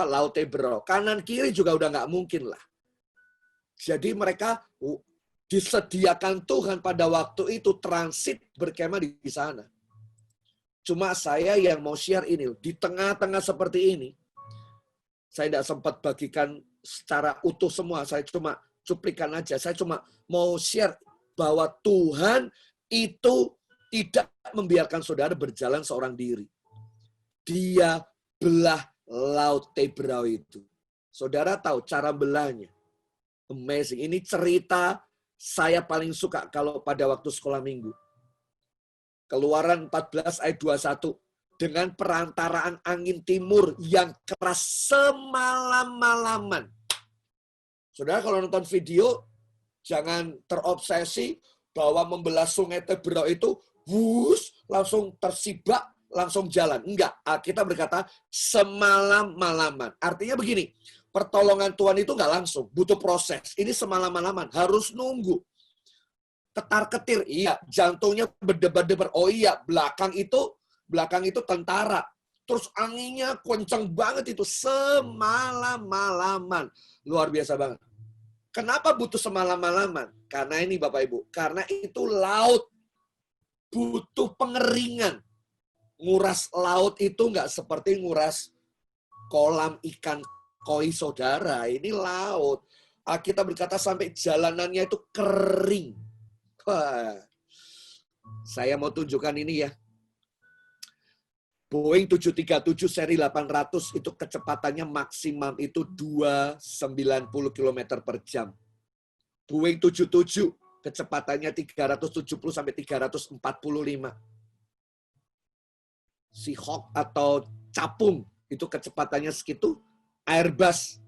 Laut Teberau. Kanan kiri juga udah nggak mungkin lah. Jadi mereka disediakan Tuhan pada waktu itu transit berkemah di sana. Cuma saya yang mau share ini, di tengah-tengah seperti ini, saya tidak sempat bagikan secara utuh semua, saya cuma cuplikan aja. Saya cuma mau share bahwa Tuhan itu tidak membiarkan saudara berjalan seorang diri. Dia belah Laut Teberau itu. Saudara tahu cara belahnya. Amazing. Ini cerita saya paling suka kalau pada waktu sekolah minggu. Keluaran 14 ayat 21. Dengan perantaraan angin timur yang keras semalam-malaman. Saudara kalau nonton video, jangan terobsesi bahwa membelah sungai Teberau itu, langsung tersibak, langsung jalan. Enggak, kita berkata semalam-malaman. Artinya begini, pertolongan Tuhan itu enggak langsung, butuh proses. Ini semalam-malaman, harus nunggu. Ketar-ketir, iya. Jantungnya berdebar-debar, oh iya. Belakang itu tentara. Terus anginnya kencang banget itu, semalam-malaman. Luar biasa banget. Kenapa butuh semalam-malaman? Karena ini Bapak Ibu, karena itu laut. Butuh pengeringan. Nguras laut itu nggak seperti nguras kolam ikan koi saudara, ini laut. Alkitab berkata sampai jalanannya itu kering. Wah, saya mau tunjukkan ini ya. Boeing 737 seri 800 itu kecepatannya maksimum itu 290 km per jam. Boeing 77 kecepatannya 370 sampai 345. Seahawk atau capung itu kecepatannya segitu. Airbus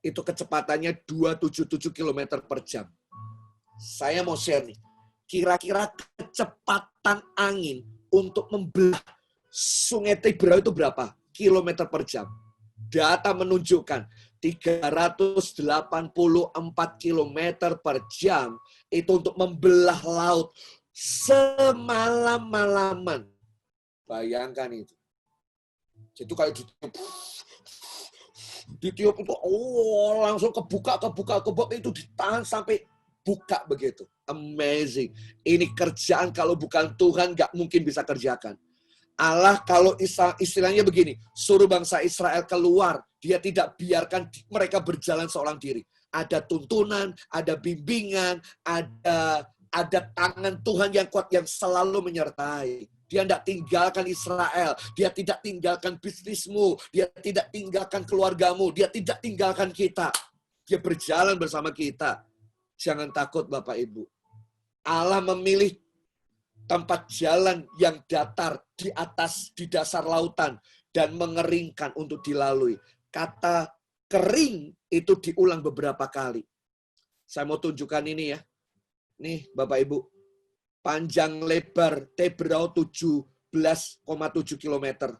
itu kecepatannya 277 km per jam. Saya mau share nih. Kira-kira kecepatan angin untuk membelah Sungai Tiberau itu berapa? Kilometer per jam. Data menunjukkan 384 km per jam itu untuk membelah laut semalam-malaman. Bayangkan itu. Itu kayak ditiup itu, langsung kebuka, itu ditahan sampai buka begitu. Amazing. Ini kerjaan kalau bukan Tuhan nggak mungkin bisa kerjakan. Allah kalau istilahnya begini, suruh bangsa Israel keluar, dia tidak biarkan mereka berjalan seorang diri. Ada tuntunan, ada bimbingan, ada tangan Tuhan yang kuat yang selalu menyertai. Dia tidak tinggalkan Israel, dia tidak tinggalkan bisnismu, dia tidak tinggalkan keluargamu, dia tidak tinggalkan kita. Dia berjalan bersama kita. Jangan takut Bapak Ibu. Allah memilih tempat jalan yang datar di atas, di dasar lautan, dan mengeringkan untuk dilalui. Kata kering itu diulang beberapa kali. Saya mau tunjukkan ini ya. Nih Bapak Ibu. Panjang lebar Tiberau 17,7 km.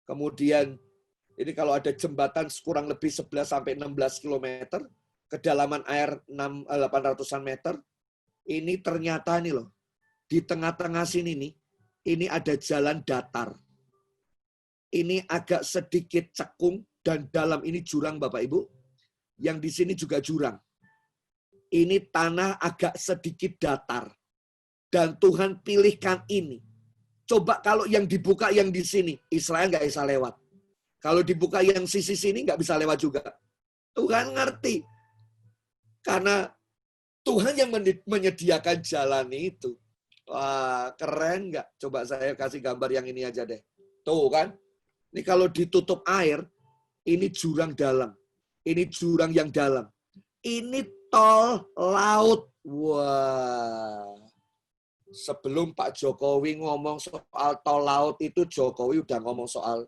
Kemudian ini kalau ada jembatan kurang lebih 11 sampai 16 km. Kedalaman air 800-an meter. Ini ternyata nih loh. Di tengah-tengah sini nih, ini ada jalan datar. Ini agak sedikit cekung dan dalam ini jurang Bapak Ibu. Yang di sini juga jurang. Ini tanah agak sedikit datar. Dan Tuhan pilihkan ini. Coba kalau yang dibuka yang di sini, Israel nggak bisa lewat. Kalau dibuka yang sisi sini nggak bisa lewat juga. Tuhan ngerti. Karena Tuhan yang menyediakan jalan itu. Wah, keren nggak? Coba saya kasih gambar yang ini aja deh. Tuh kan. Ini kalau ditutup air, ini jurang dalam. Ini jurang yang dalam. Ini tol laut. Wah. Sebelum Pak Jokowi ngomong soal tol laut itu Jokowi udah ngomong soal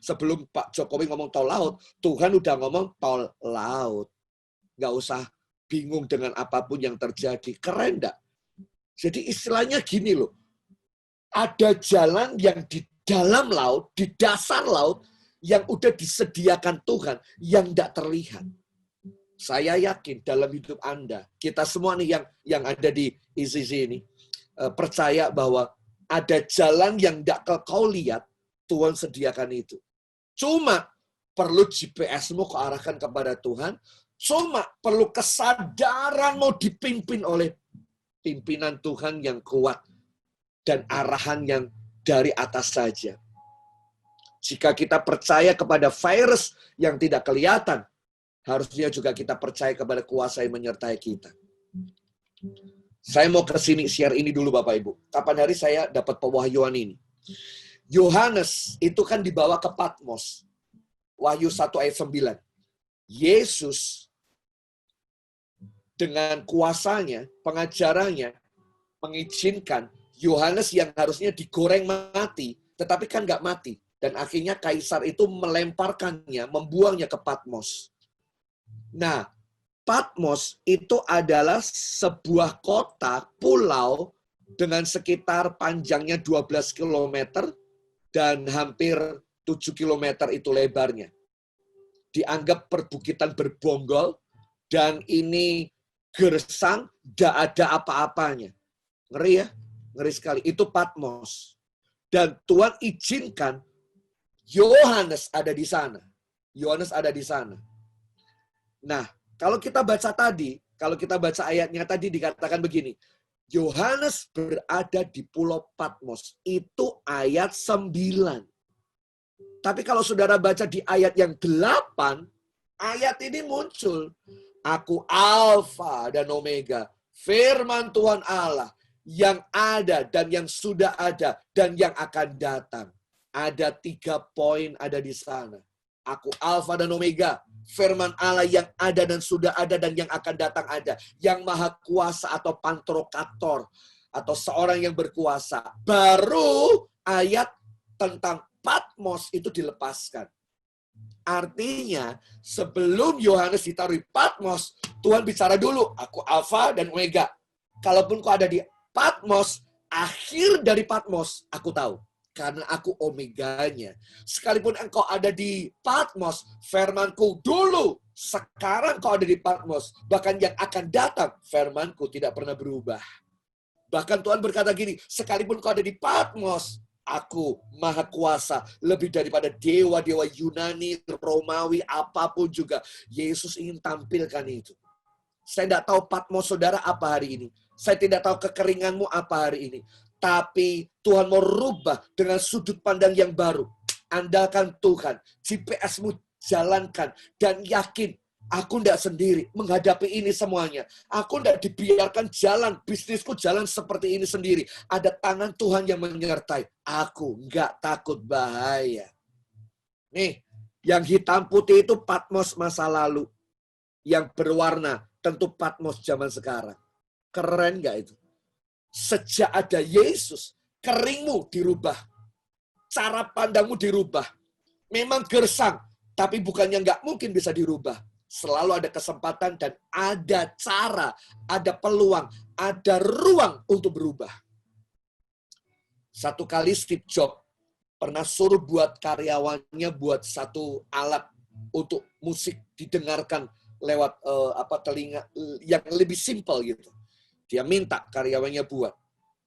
sebelum Pak Jokowi ngomong tol laut, Tuhan udah ngomong tol laut. Nggak usah bingung dengan apapun yang terjadi. Keren nggak? Jadi istilahnya gini loh. Ada jalan yang di dalam laut, di dasar laut yang udah disediakan Tuhan yang nggak terlihat. Saya yakin dalam hidup Anda, kita semua nih yang ada di ICC ini, percaya bahwa ada jalan yang tidak kau lihat, Tuhan sediakan itu. Cuma perlu GPS-mu kearahkan kepada Tuhan, cuma perlu kesadaran mau dipimpin oleh pimpinan Tuhan yang kuat dan arahan yang dari atas saja. Jika kita percaya kepada virus yang tidak kelihatan, harusnya juga kita percaya kepada kuasa yang menyertai kita. Saya mau ke sini share ini dulu Bapak Ibu. Kapan hari saya dapat pewahyuan ini. Yohanes itu kan dibawa ke Patmos. Wahyu 1 ayat 9. Yesus dengan kuasanya, pengajarannya, mengizinkan Yohanes yang harusnya digoreng mati, tetapi kan nggak mati. Dan akhirnya kaisar itu melemparkannya, membuangnya ke Patmos. Nah, Patmos itu adalah sebuah kota, pulau, dengan sekitar panjangnya 12 km dan hampir 7 km itu lebarnya. Dianggap perbukitan berbonggol, dan ini gersang, tidak ada apa-apanya. Ngeri ya? Ngeri sekali. Itu Patmos. Dan Tuhan izinkan Yohanes ada di sana. Yohanes ada di sana. Nah, kalau kita baca tadi, kalau kita baca ayatnya tadi dikatakan begini. Yohanes berada di Pulau Patmos. Itu ayat 9. Tapi kalau saudara baca di ayat yang 8, ayat ini muncul. Aku Alfa dan Omega, firman Tuhan Allah, yang ada dan yang sudah ada dan yang akan datang. Ada 3 poin ada di sana. Aku Alfa dan Omega, firman Allah yang ada dan sudah ada dan yang akan datang ada. Yang maha kuasa atau pantrokator, atau seorang yang berkuasa. Baru ayat tentang Patmos itu dilepaskan. Artinya, sebelum Yohanes ditaruh di Patmos, Tuhan bicara dulu, aku Alfa dan Omega. Kalaupun kau ada di Patmos, akhir dari Patmos, aku tahu. Karena aku Omeganya. Sekalipun engkau ada di Patmos, firmanku dulu, sekarang kau ada di Patmos. Bahkan yang akan datang, firmanku tidak pernah berubah. Bahkan Tuhan berkata gini, sekalipun kau ada di Patmos, aku maha kuasa lebih daripada dewa-dewa Yunani, Romawi, apapun juga. Yesus ingin tampilkan itu. Saya tidak tahu Patmos saudara apa hari ini. Saya tidak tahu kekeringanmu apa hari ini. Tapi Tuhan mau rubah dengan sudut pandang yang baru. Andalkan Tuhan. GPS-mu jalankan. Dan yakin, aku tidak sendiri menghadapi ini semuanya. Aku tidak dibiarkan jalan, bisnisku jalan seperti ini sendiri. Ada tangan Tuhan yang menyertai. Aku nggak takut bahaya. Nih, yang hitam putih itu Patmos masa lalu. Yang berwarna, tentu Patmos zaman sekarang. Keren nggak itu? Sejak ada Yesus, keringmu dirubah. Cara pandangmu dirubah. Memang gersang, tapi bukannya nggak mungkin bisa dirubah. Selalu ada kesempatan dan ada cara, ada peluang, ada ruang untuk berubah. Satu kali Steve Jobs pernah suruh buat karyawannya buat satu alat untuk musik didengarkan lewat telinga yang lebih simpel gitu. Dia minta karyawannya buat.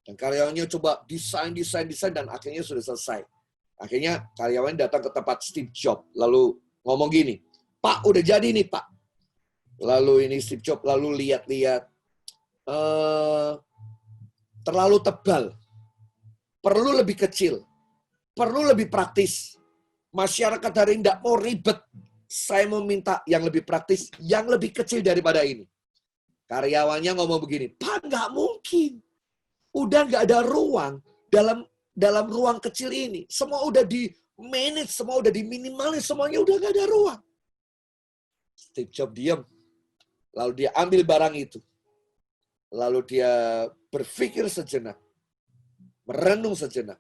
Dan karyawannya coba desain dan akhirnya sudah selesai. Akhirnya karyawan datang ke tempat Steve Jobs lalu ngomong gini, Pak, udah jadi nih, Pak. Lalu ini Steve Jobs lalu lihat-lihat. Terlalu tebal. Perlu lebih kecil. Perlu lebih praktis. Masyarakat hari ini tidak mau ribet. Saya mau minta yang lebih praktis, yang lebih kecil daripada ini. Karyawannya ngomong begini, Pak, nggak mungkin. Udah nggak ada ruang dalam ruang kecil ini. Semua udah di-manage, semua udah di-minimalis, semuanya udah nggak ada ruang. Steve Jobs diam. Lalu dia ambil barang itu. Lalu dia berpikir sejenak. Merenung sejenak.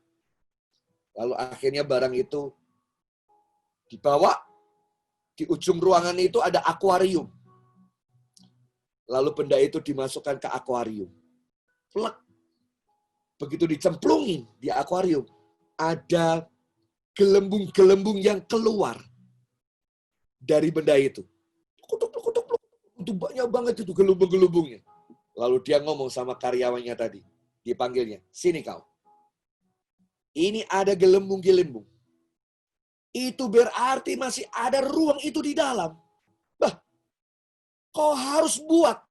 Lalu akhirnya barang itu dibawa. Di ujung ruangan itu ada akuarium. Lalu benda itu dimasukkan ke akuarium. Plek. Begitu dicemplungin di akuarium. Ada gelembung-gelembung yang keluar dari benda itu. Itu banyak banget itu gelembung-gelembungnya. Lalu dia ngomong sama karyawannya tadi. Dipanggilnya, sini kau. Ini ada gelembung-gelembung. Itu berarti masih ada ruang itu di dalam. Bah, kau harus buat.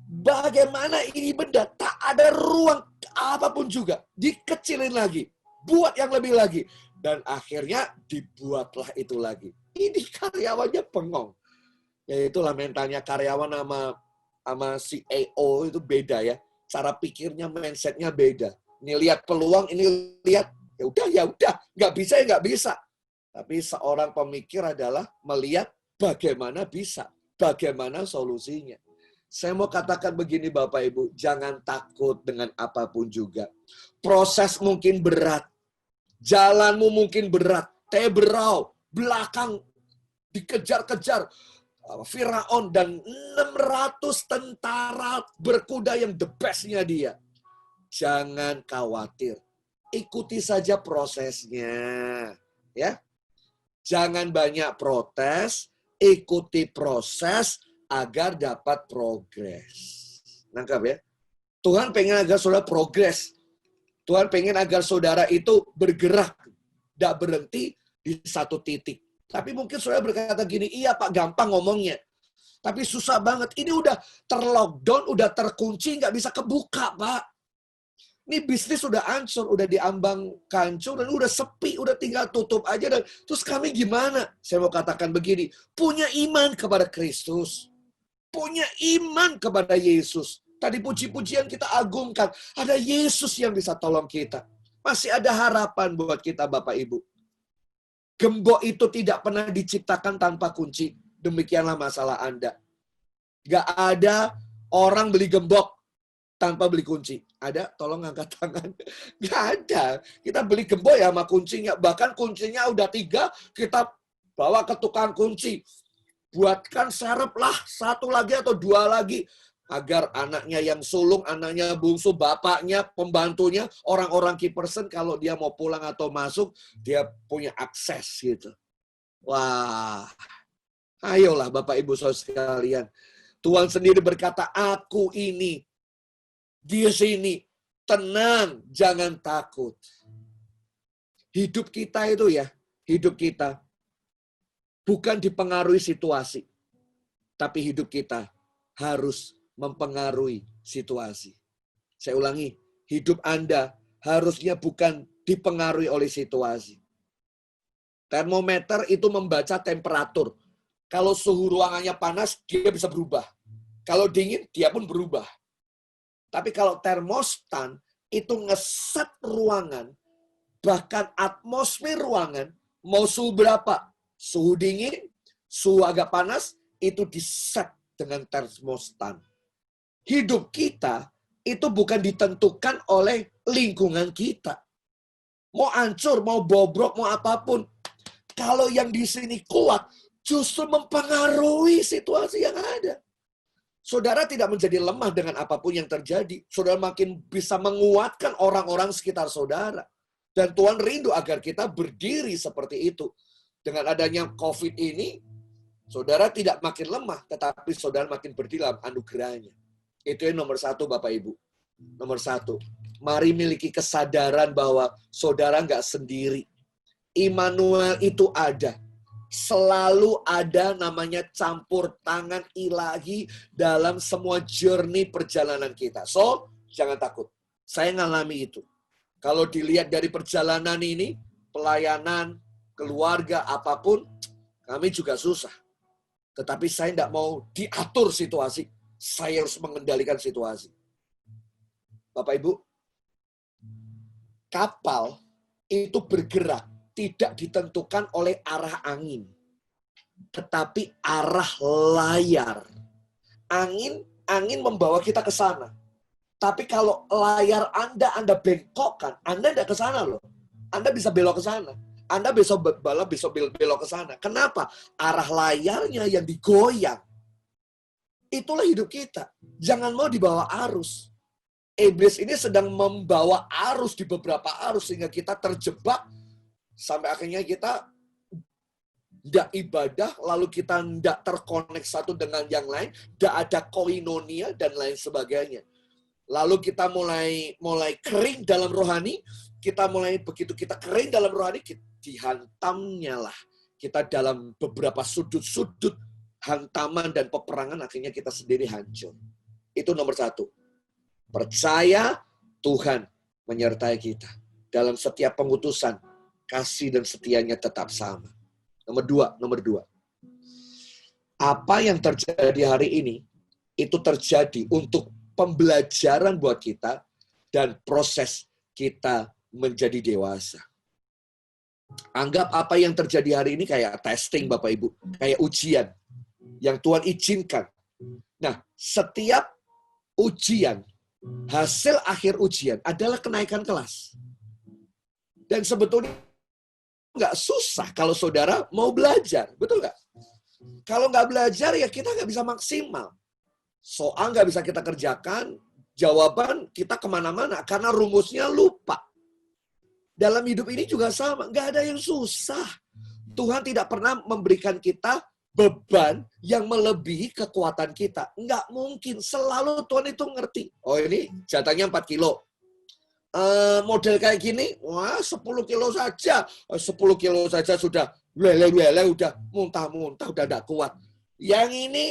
Bagaimana ini benda tak ada ruang apapun juga. Dikecilin lagi. Buat yang lebih lagi. Dan akhirnya dibuatlah itu lagi. Ini karyawannya bengong. Ya itulah mentalnya karyawan sama CEO itu beda ya. Cara pikirnya, mindsetnya beda. Ini lihat peluang, ini lihat ya udah, nggak bisa ya nggak bisa. Tapi seorang pemikir adalah melihat bagaimana bisa, bagaimana solusinya. Saya mau katakan begini Bapak Ibu, jangan takut dengan apapun juga. Proses mungkin berat, jalanmu mungkin berat, teberau, belakang dikejar-kejar. Firaun dan 600 tentara berkuda yang the best-nya dia. Jangan khawatir. Ikuti saja prosesnya. Ya. Jangan banyak protes, ikuti proses agar dapat progres. Nangkap ya? Tuhan pengen agar saudara progres. Tuhan pengen agar saudara itu bergerak. Tidak berhenti di satu titik. Tapi mungkin saudara berkata gini, iya Pak, gampang ngomongnya. Tapi susah banget. Ini udah terlockdown, udah terkunci, nggak bisa kebuka Pak. Ini bisnis udah hancur, udah diambang kancuran, udah sepi, udah tinggal tutup aja. Dan terus kami gimana? Saya mau katakan begini, punya iman kepada Kristus. Punya iman kepada Yesus. Tadi puji-pujian kita agungkan. Ada Yesus yang bisa tolong kita. Masih ada harapan buat kita Bapak Ibu. Gembok itu tidak pernah diciptakan tanpa kunci. Demikianlah masalah Anda. Gak ada orang beli gembok tanpa beli kunci. Ada? Tolong angkat tangan. Gak ada. Kita beli gembok ya sama kuncinya. Bahkan kuncinya udah 3, kita bawa ke tukang kunci. Buatkan serep lah, 1 lagi atau 2 lagi. Agar anaknya yang sulung, anaknya bungsu, bapaknya, pembantunya, orang-orang key person, kalau dia mau pulang atau masuk, dia punya akses gitu. Wah, ayolah Bapak Ibu Saudara sekalian. Tuhan sendiri berkata, aku ini di sini, tenang, jangan takut. Hidup kita itu ya, hidup kita bukan dipengaruhi situasi, tapi hidup kita harus mempengaruhi situasi. Saya ulangi, hidup Anda harusnya bukan dipengaruhi oleh situasi. Termometer itu membaca temperatur. Kalau suhu ruangannya panas, dia bisa berubah. Kalau dingin, dia pun berubah. Tapi kalau termostan itu ngeset ruangan, bahkan atmosfer ruangan, mau suhu berapa? Suhu dingin, suhu agak panas, itu diset dengan termostan. Hidup kita itu bukan ditentukan oleh lingkungan kita. Mau hancur, mau bobrok, mau apapun. Kalau yang di sini kuat, justru mempengaruhi situasi yang ada. Saudara tidak menjadi lemah dengan apapun yang terjadi. Saudara makin bisa menguatkan orang-orang sekitar saudara. Dan Tuhan rindu agar kita berdiri seperti itu. Dengan adanya COVID ini, saudara tidak makin lemah, tetapi saudara makin berdiri dalam anugerahnya. Itu yang nomor 1 Bapak Ibu. Nomor 1, mari miliki kesadaran bahwa saudara nggak sendiri. Immanuel itu ada. Selalu ada namanya campur tangan ilahi dalam semua journey perjalanan kita. So, jangan takut. Saya ngalami itu. Kalau dilihat dari perjalanan ini, pelayanan, keluarga, apapun, kami juga susah. Tetapi saya tidak mau diatur situasi. Saya harus mengendalikan situasi. Bapak Ibu, kapal itu bergerak tidak ditentukan oleh arah angin, tetapi arah layar. Angin membawa kita ke sana. Tapi kalau layar Anda bengkokkan, Anda tidak ke sana loh. Anda bisa belok ke sana. Anda besok belok ke sana. Kenapa? Arah layarnya yang digoyang. Itulah hidup kita. Jangan mau dibawa arus. Iblis ini sedang membawa arus di beberapa arus sehingga kita terjebak sampai akhirnya kita tidak ibadah, lalu kita tidak terkonek satu dengan yang lain, tidak ada koinonia dan lain sebagainya. Lalu kita mulai kering dalam rohani, begitu kita kering dalam rohani, dihantamnya lah kita dalam beberapa sudut-sudut hantaman dan peperangan, akhirnya kita sendiri hancur. Itu nomor 1. Percaya Tuhan menyertai kita dalam setiap pengutusan. Kasih dan setianya tetap sama. Nomor 2. Apa yang terjadi hari ini, itu terjadi untuk pembelajaran buat kita dan proses kita menjadi dewasa. Anggap apa yang terjadi hari ini kayak testing Bapak Ibu. Kayak ujian yang Tuhan izinkan. Nah, setiap ujian, hasil akhir ujian adalah kenaikan kelas. Dan sebetulnya nggak susah kalau saudara mau belajar, betul nggak? Kalau nggak belajar ya kita nggak bisa maksimal. Soal nggak bisa kita kerjakan, jawaban kita kemana-mana karena rumusnya lupa. Dalam hidup ini juga sama, nggak ada yang susah. Tuhan tidak pernah memberikan kita beban yang melebihi kekuatan kita. Nggak mungkin, selalu Tuhan itu ngerti. Oh ini jatahnya 4 kilo. Model kayak gini, wah 10 kilo saja. 10 kilo saja sudah lele-lele, udah muntah-muntah, udah tidak kuat. Yang ini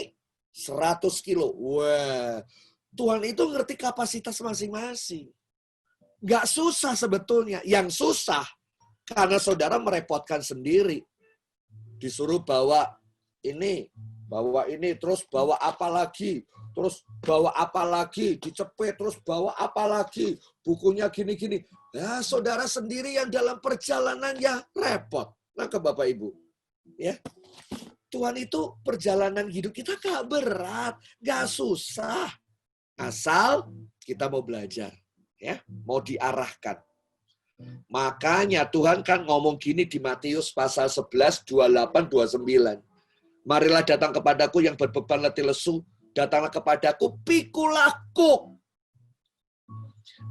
100 kilo. Wah, Tuhan itu ngerti kapasitas masing-masing. Nggak susah sebetulnya. Yang susah karena saudara merepotkan sendiri. Disuruh bawa ini, terus bawa apa lagi, terus bawa apa lagi, dicepet, terus bawa apa lagi, bukunya gini-gini. Ya, saudara sendiri yang dalam perjalanan ya repot. Nah, ke Bapak Ibu, ya. Tuhan itu perjalanan hidup kita gak berat, gak susah. Asal kita mau belajar, ya, mau diarahkan. Makanya Tuhan kan ngomong gini di Matius pasal 11, 28, 29. Marilah datang kepadaku yang berbeban letih lesu, datanglah kepadaku, pikulah kuk.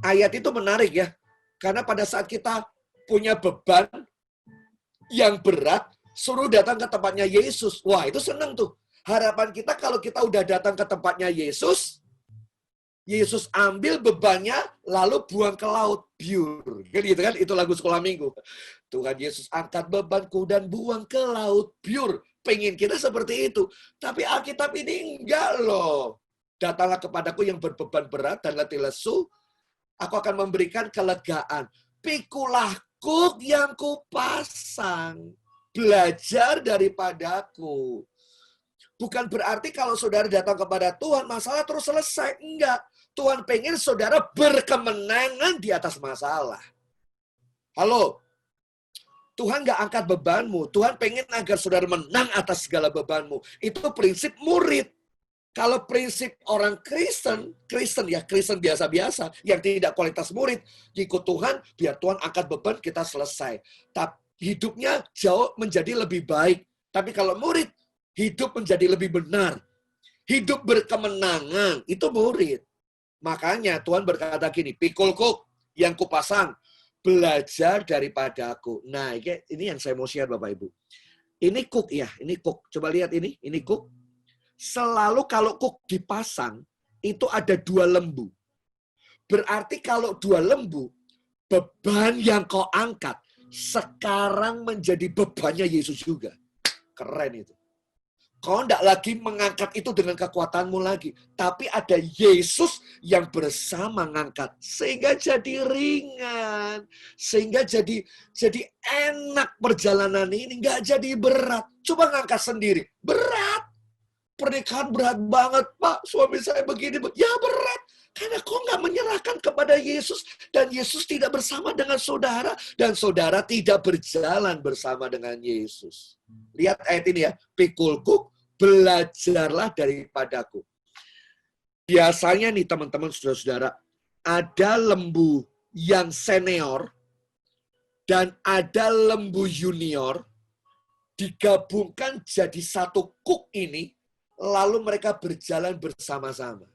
Ayat itu menarik ya, karena pada saat kita punya beban yang berat, suruh datang ke tempatnya Yesus. Wah, itu senang tuh. Harapan kita kalau kita udah datang ke tempatnya Yesus, Yesus ambil bebannya, lalu buang ke laut. Biur. Gitu kan? Itu lagu sekolah minggu. Tuhan Yesus angkat bebanku dan buang ke laut. Biur. Pengen kita seperti itu. Tapi Alkitab ini enggak loh. Datanglah kepadaku yang berbeban berat dan letih lesu. Aku akan memberikan kelegaan. Pikulah kuk yang kupasang. Belajar daripadaku. Bukan berarti kalau saudara datang kepada Tuhan, masalah terus selesai. Enggak. Tuhan pengen saudara berkemenangan di atas masalah. Halo. Tuhan nggak angkat bebanmu. Tuhan pengen agar saudara menang atas segala bebanmu. Itu prinsip murid. Kalau prinsip orang Kristen biasa-biasa, yang tidak kualitas murid, ikut Tuhan, biar Tuhan angkat beban, kita selesai. Tapi hidupnya jauh menjadi lebih baik. Tapi kalau murid, hidup menjadi lebih benar. Hidup berkemenangan, itu murid. Makanya Tuhan berkata gini, pikul kuk yang kupasang, belajar daripada aku. Nah, ini yang saya mau share Bapak Ibu. Ini kuk ya, ini kuk. Coba lihat ini kuk. Selalu kalau kuk dipasang, itu ada 2 lembu. Berarti kalau 2 lembu, beban yang kau angkat, sekarang menjadi bebannya Yesus juga. Keren itu. Kau tidak lagi mengangkat itu dengan kekuatanmu lagi. Tapi ada Yesus yang bersama mengangkat. Sehingga jadi ringan. Sehingga jadi enak perjalanan ini. Nggak jadi berat. Coba ngangkat sendiri. Berat. Pernikahan berat banget, Pak. Suami saya begini. Ya berat. Karena kau nggak menyerahkan kepada Yesus. Dan Yesus tidak bersama dengan saudara. Dan saudara tidak berjalan bersama dengan Yesus. Lihat ayat ini ya. Pikulku, belajarlah daripadaku. Biasanya nih teman-teman, saudara-saudara. Ada lembu yang senior. Dan ada lembu junior. Digabungkan jadi satu kuk ini. Lalu mereka berjalan bersama-sama.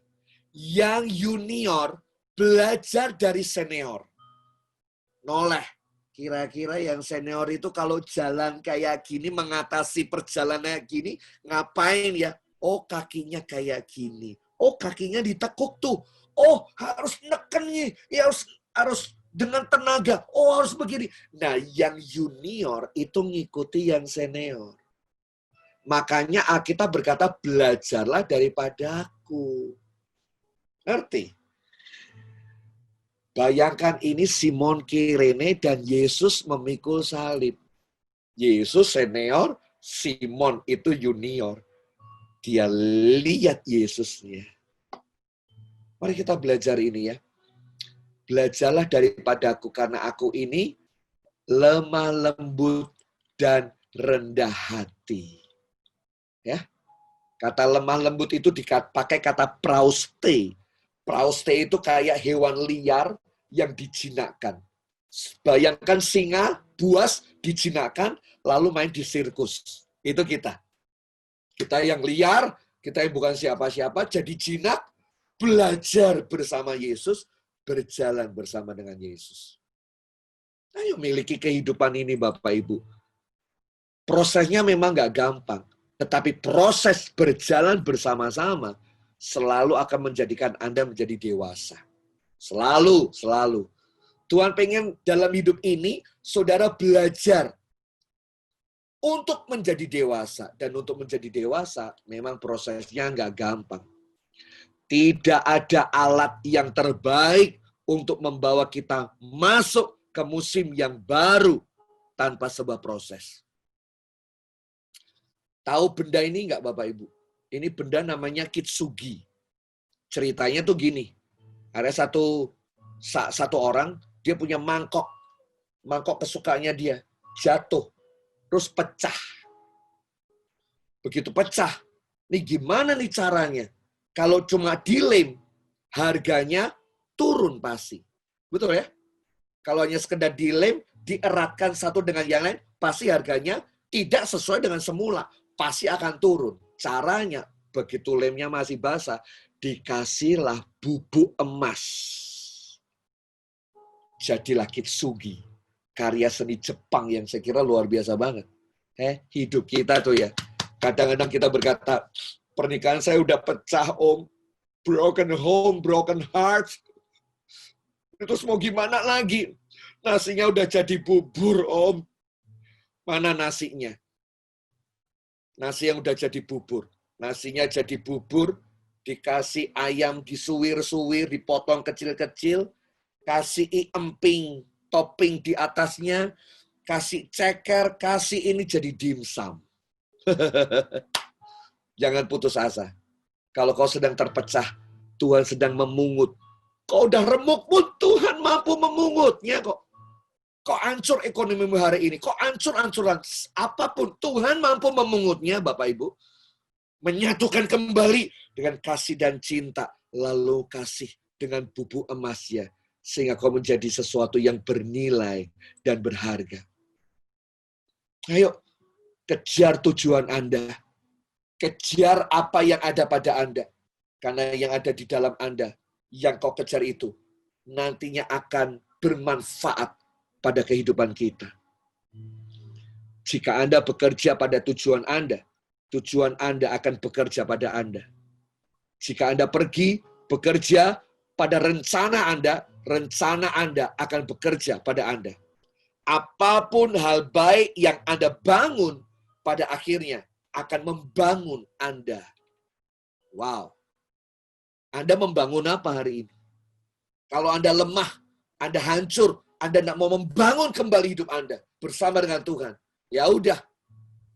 Yang junior belajar dari senior. Noleh. Kira-kira yang senior itu kalau jalan kayak gini, mengatasi perjalanan kayak gini, ngapain ya? Oh, kakinya kayak gini. Oh, kakinya ditekuk tuh. Oh, harus neken nih. Ya, harus dengan tenaga. Oh, harus begini. Nah, yang junior itu ngikuti yang senior. Makanya Alkitab berkata, belajarlah daripadaku. Ngerti? Bayangkan ini Simon Kirene dan Yesus memikul salib. Yesus senior, Simon itu junior. Dia lihat Yesusnya. Mari kita belajar ini ya. Belajarlah daripadaku karena aku ini lemah lembut dan rendah hati. Ya. Kata lemah lembut itu dipakai kata prauste. Prauste itu kayak hewan liar yang dijinakkan. Bayangkan singa, buas dijinakkan, lalu main di sirkus. Itu kita. Kita yang liar, kita yang bukan siapa-siapa, jadi jinak, belajar bersama Yesus, berjalan bersama dengan Yesus. Ayo miliki kehidupan ini Bapak Ibu. Prosesnya memang nggak gampang, tetapi proses berjalan bersama-sama selalu akan menjadikan Anda menjadi dewasa. Selalu, selalu. Tuhan pengen dalam hidup ini, saudara belajar untuk menjadi dewasa. Dan untuk menjadi dewasa, memang prosesnya nggak gampang. Tidak ada alat yang terbaik untuk membawa kita masuk ke musim yang baru tanpa sebuah proses. Tahu benda ini enggak Bapak Ibu? Ini benda namanya kitsugi. Ceritanya tuh gini. Ada satu orang, dia punya mangkok kesukaannya dia. Jatuh. Terus pecah. Begitu pecah. Nih gimana nih caranya? Kalau cuma dilem, harganya turun pasti. Betul ya? Kalau hanya sekedar dilem, dieratkan satu dengan yang lain, pasti harganya tidak sesuai dengan semula. Pasti akan turun. Caranya, begitu lemnya masih basah, dikasihlah bubuk emas. Jadilah kitsugi. Karya seni Jepang yang saya kira luar biasa banget. Hidup kita tuh ya. Kadang-kadang kita berkata, pernikahan saya udah pecah om. Broken home, broken heart. Terus mau gimana lagi? Nasinya udah jadi bubur om. Mana nasinya? Nasi yang udah jadi bubur. Nasinya jadi bubur, dikasih ayam disuwir-suwir, dipotong kecil-kecil, kasih emping, topping di atasnya, kasih ceker, kasih ini jadi dimsum. Jangan putus asa. Kalau kau sedang terpecah, Tuhan sedang memungut. Kau udah remuk pun Tuhan mampu memungutnya kok. Kok hancur ekonomimu hari ini? Kok hancur-hancuran? Apapun Tuhan mampu memungutnya Bapak Ibu. Menyatukan kembali dengan kasih dan cinta. Lalu kasih dengan bubuk emasnya. Sehingga kau menjadi sesuatu yang bernilai dan berharga. Ayo, kejar tujuan Anda. Kejar apa yang ada pada Anda. Karena yang ada di dalam Anda, yang kau kejar itu, nantinya akan bermanfaat pada kehidupan kita. Jika Anda bekerja pada tujuan Anda akan bekerja pada Anda. Jika Anda pergi bekerja pada rencana Anda akan bekerja pada Anda. Apapun hal baik yang Anda bangun, pada akhirnya akan membangun Anda. Wow. Anda membangun apa hari ini? Kalau Anda lemah, Anda hancur, Anda tidak mau membangun kembali hidup Anda bersama dengan Tuhan, ya udah,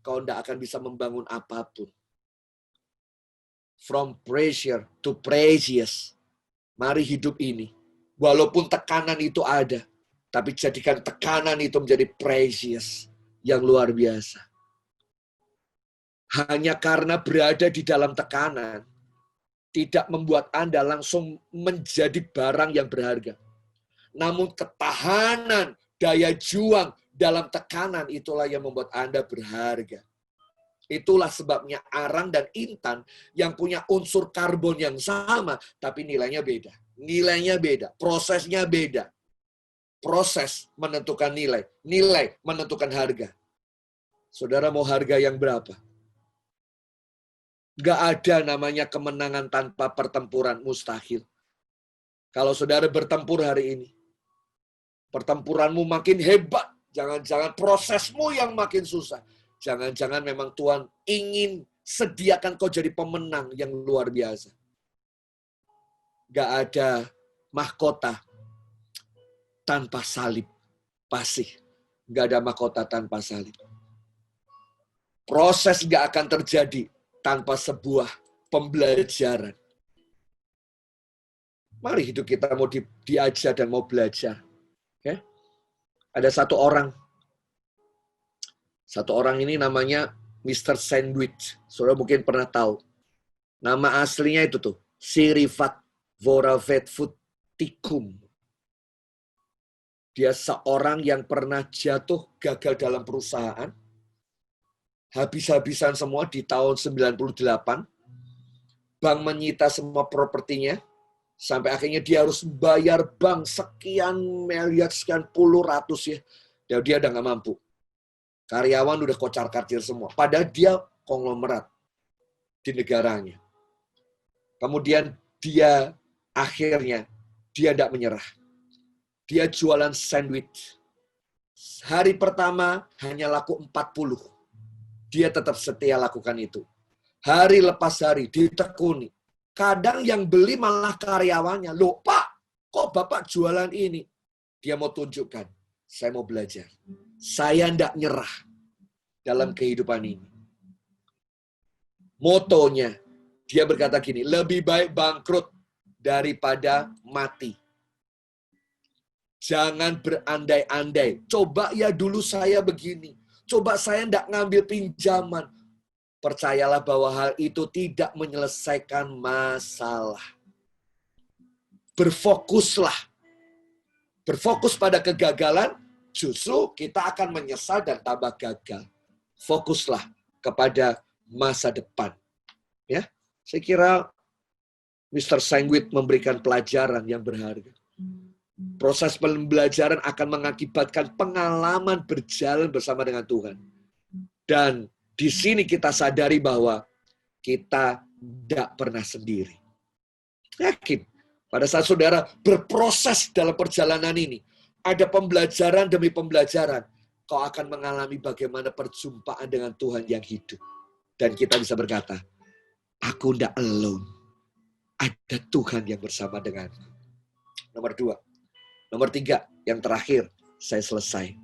kau tidak akan bisa membangun apapun. From pressure to precious. Mari hidup ini, walaupun tekanan itu ada, tapi jadikan tekanan itu menjadi precious yang luar biasa. Hanya karena berada di dalam tekanan, tidak membuat Anda langsung menjadi barang yang berharga. Namun ketahanan, daya juang dalam tekanan itulah yang membuat Anda berharga. Itulah sebabnya arang dan intan yang punya unsur karbon yang sama, tapi nilainya beda. Nilainya beda, prosesnya beda. Proses menentukan nilai, nilai menentukan harga. Saudara mau harga yang berapa? Gak ada namanya kemenangan tanpa pertempuran, mustahil. Kalau saudara bertempur hari ini, pertempuranmu makin hebat. Jangan-jangan prosesmu yang makin susah. Jangan-jangan memang Tuhan ingin sediakan kau jadi pemenang yang luar biasa. Gak ada mahkota tanpa salib. Pasti. Gak ada mahkota tanpa salib. Proses gak akan terjadi tanpa sebuah pembelajaran. Mari hidup kita mau diajar dan mau belajar. Okay? Ada satu orang ini namanya Mr. Sandwich. Saudara mungkin pernah tahu. Nama aslinya itu tuh, Sirifat Voravetfutikum. Dia seorang yang pernah jatuh gagal dalam perusahaan. Habis-habisan semua di tahun 98. Bank menyita semua propertinya. Sampai akhirnya dia harus bayar bank sekian miliar, sekian puluh ratus ya. Dan dia udah nggak mampu. Karyawan udah kocar-kacir semua. Padahal dia konglomerat di negaranya. Kemudian dia akhirnya tidak menyerah. Dia jualan sandwich. Hari pertama hanya laku 40. Dia tetap setia lakukan itu. Hari lepas hari ditekuni. Kadang yang beli malah karyawannya. Loh Pak, Kok Bapak jualan ini? Dia mau tunjukkan, saya mau belajar. Saya tidak nyerah dalam kehidupan ini. Motonya, dia berkata gini, lebih baik bangkrut daripada mati. Jangan berandai-andai. Coba ya dulu saya begini. Coba saya tidak ngambil pinjaman. Percayalah bahwa hal itu tidak menyelesaikan masalah. Berfokuslah. Berfokus pada kegagalan, justru kita akan menyesal dan tambah gagal. Fokuslah kepada masa depan. Ya, saya kira Mr. Sangwit memberikan pelajaran yang berharga. Proses pembelajaran akan mengakibatkan pengalaman berjalan bersama dengan Tuhan. Dan di sini kita sadari bahwa kita tidak pernah sendiri. Yakin, pada saat saudara berproses dalam perjalanan ini, ada pembelajaran demi pembelajaran, kau akan mengalami bagaimana perjumpaan dengan Tuhan yang hidup. Dan kita bisa berkata, aku tidak alone. Ada Tuhan yang bersama denganku. Nomor 2. Nomor 3, yang terakhir, saya selesai.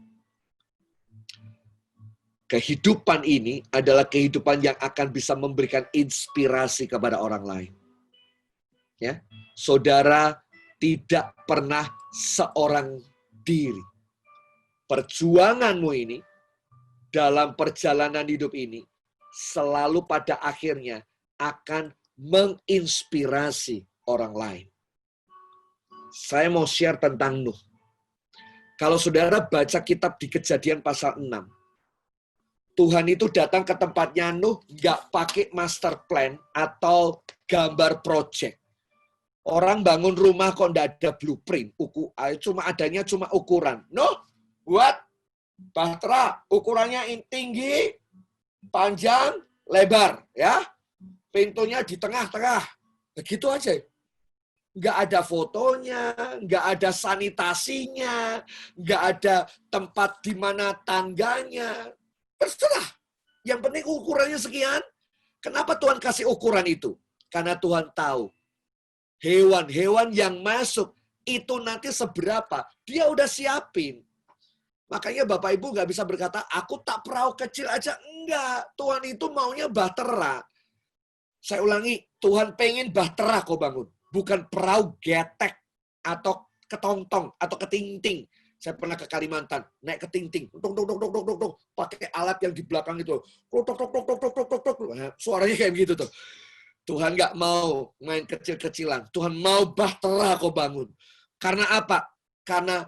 Kehidupan ini adalah kehidupan yang akan bisa memberikan inspirasi kepada orang lain. Ya, saudara tidak pernah seorang diri. Perjuanganmu ini, dalam perjalanan hidup ini, selalu pada akhirnya akan menginspirasi orang lain. Saya mau share tentang Nuh. Kalau saudara baca kitab di Kejadian pasal 6, Tuhan itu datang ke tempatnya Nuh nggak pakai master plan atau gambar project. Orang bangun rumah kok nggak ada blueprint, adanya cuma ukuran. Nuh, buat bahtera, ukurannya tinggi, panjang, lebar, ya. Pintunya di tengah-tengah. Begitu aja. Nggak ada fotonya, nggak ada sanitasinya, nggak ada tempat di mana tangganya. Terserah. Yang penting ukurannya sekian. Kenapa Tuhan kasih ukuran itu? Karena Tuhan tahu hewan-hewan yang masuk itu nanti seberapa. Dia udah siapin. Makanya Bapak Ibu nggak bisa berkata, aku tak perahu kecil aja. Enggak. Tuhan itu maunya bahtera. Saya ulangi, Tuhan pengen bahtera kau bangun. Bukan perahu getek atau ketongtong atau ketingting. Saya pernah ke Kalimantan, naik ketingting, pakai alat yang di belakang itu, suaranya kayak begitu tuh. Tuhan nggak mau main kecil-kecilan, Tuhan mau bahtera kau bangun. Karena apa? Karena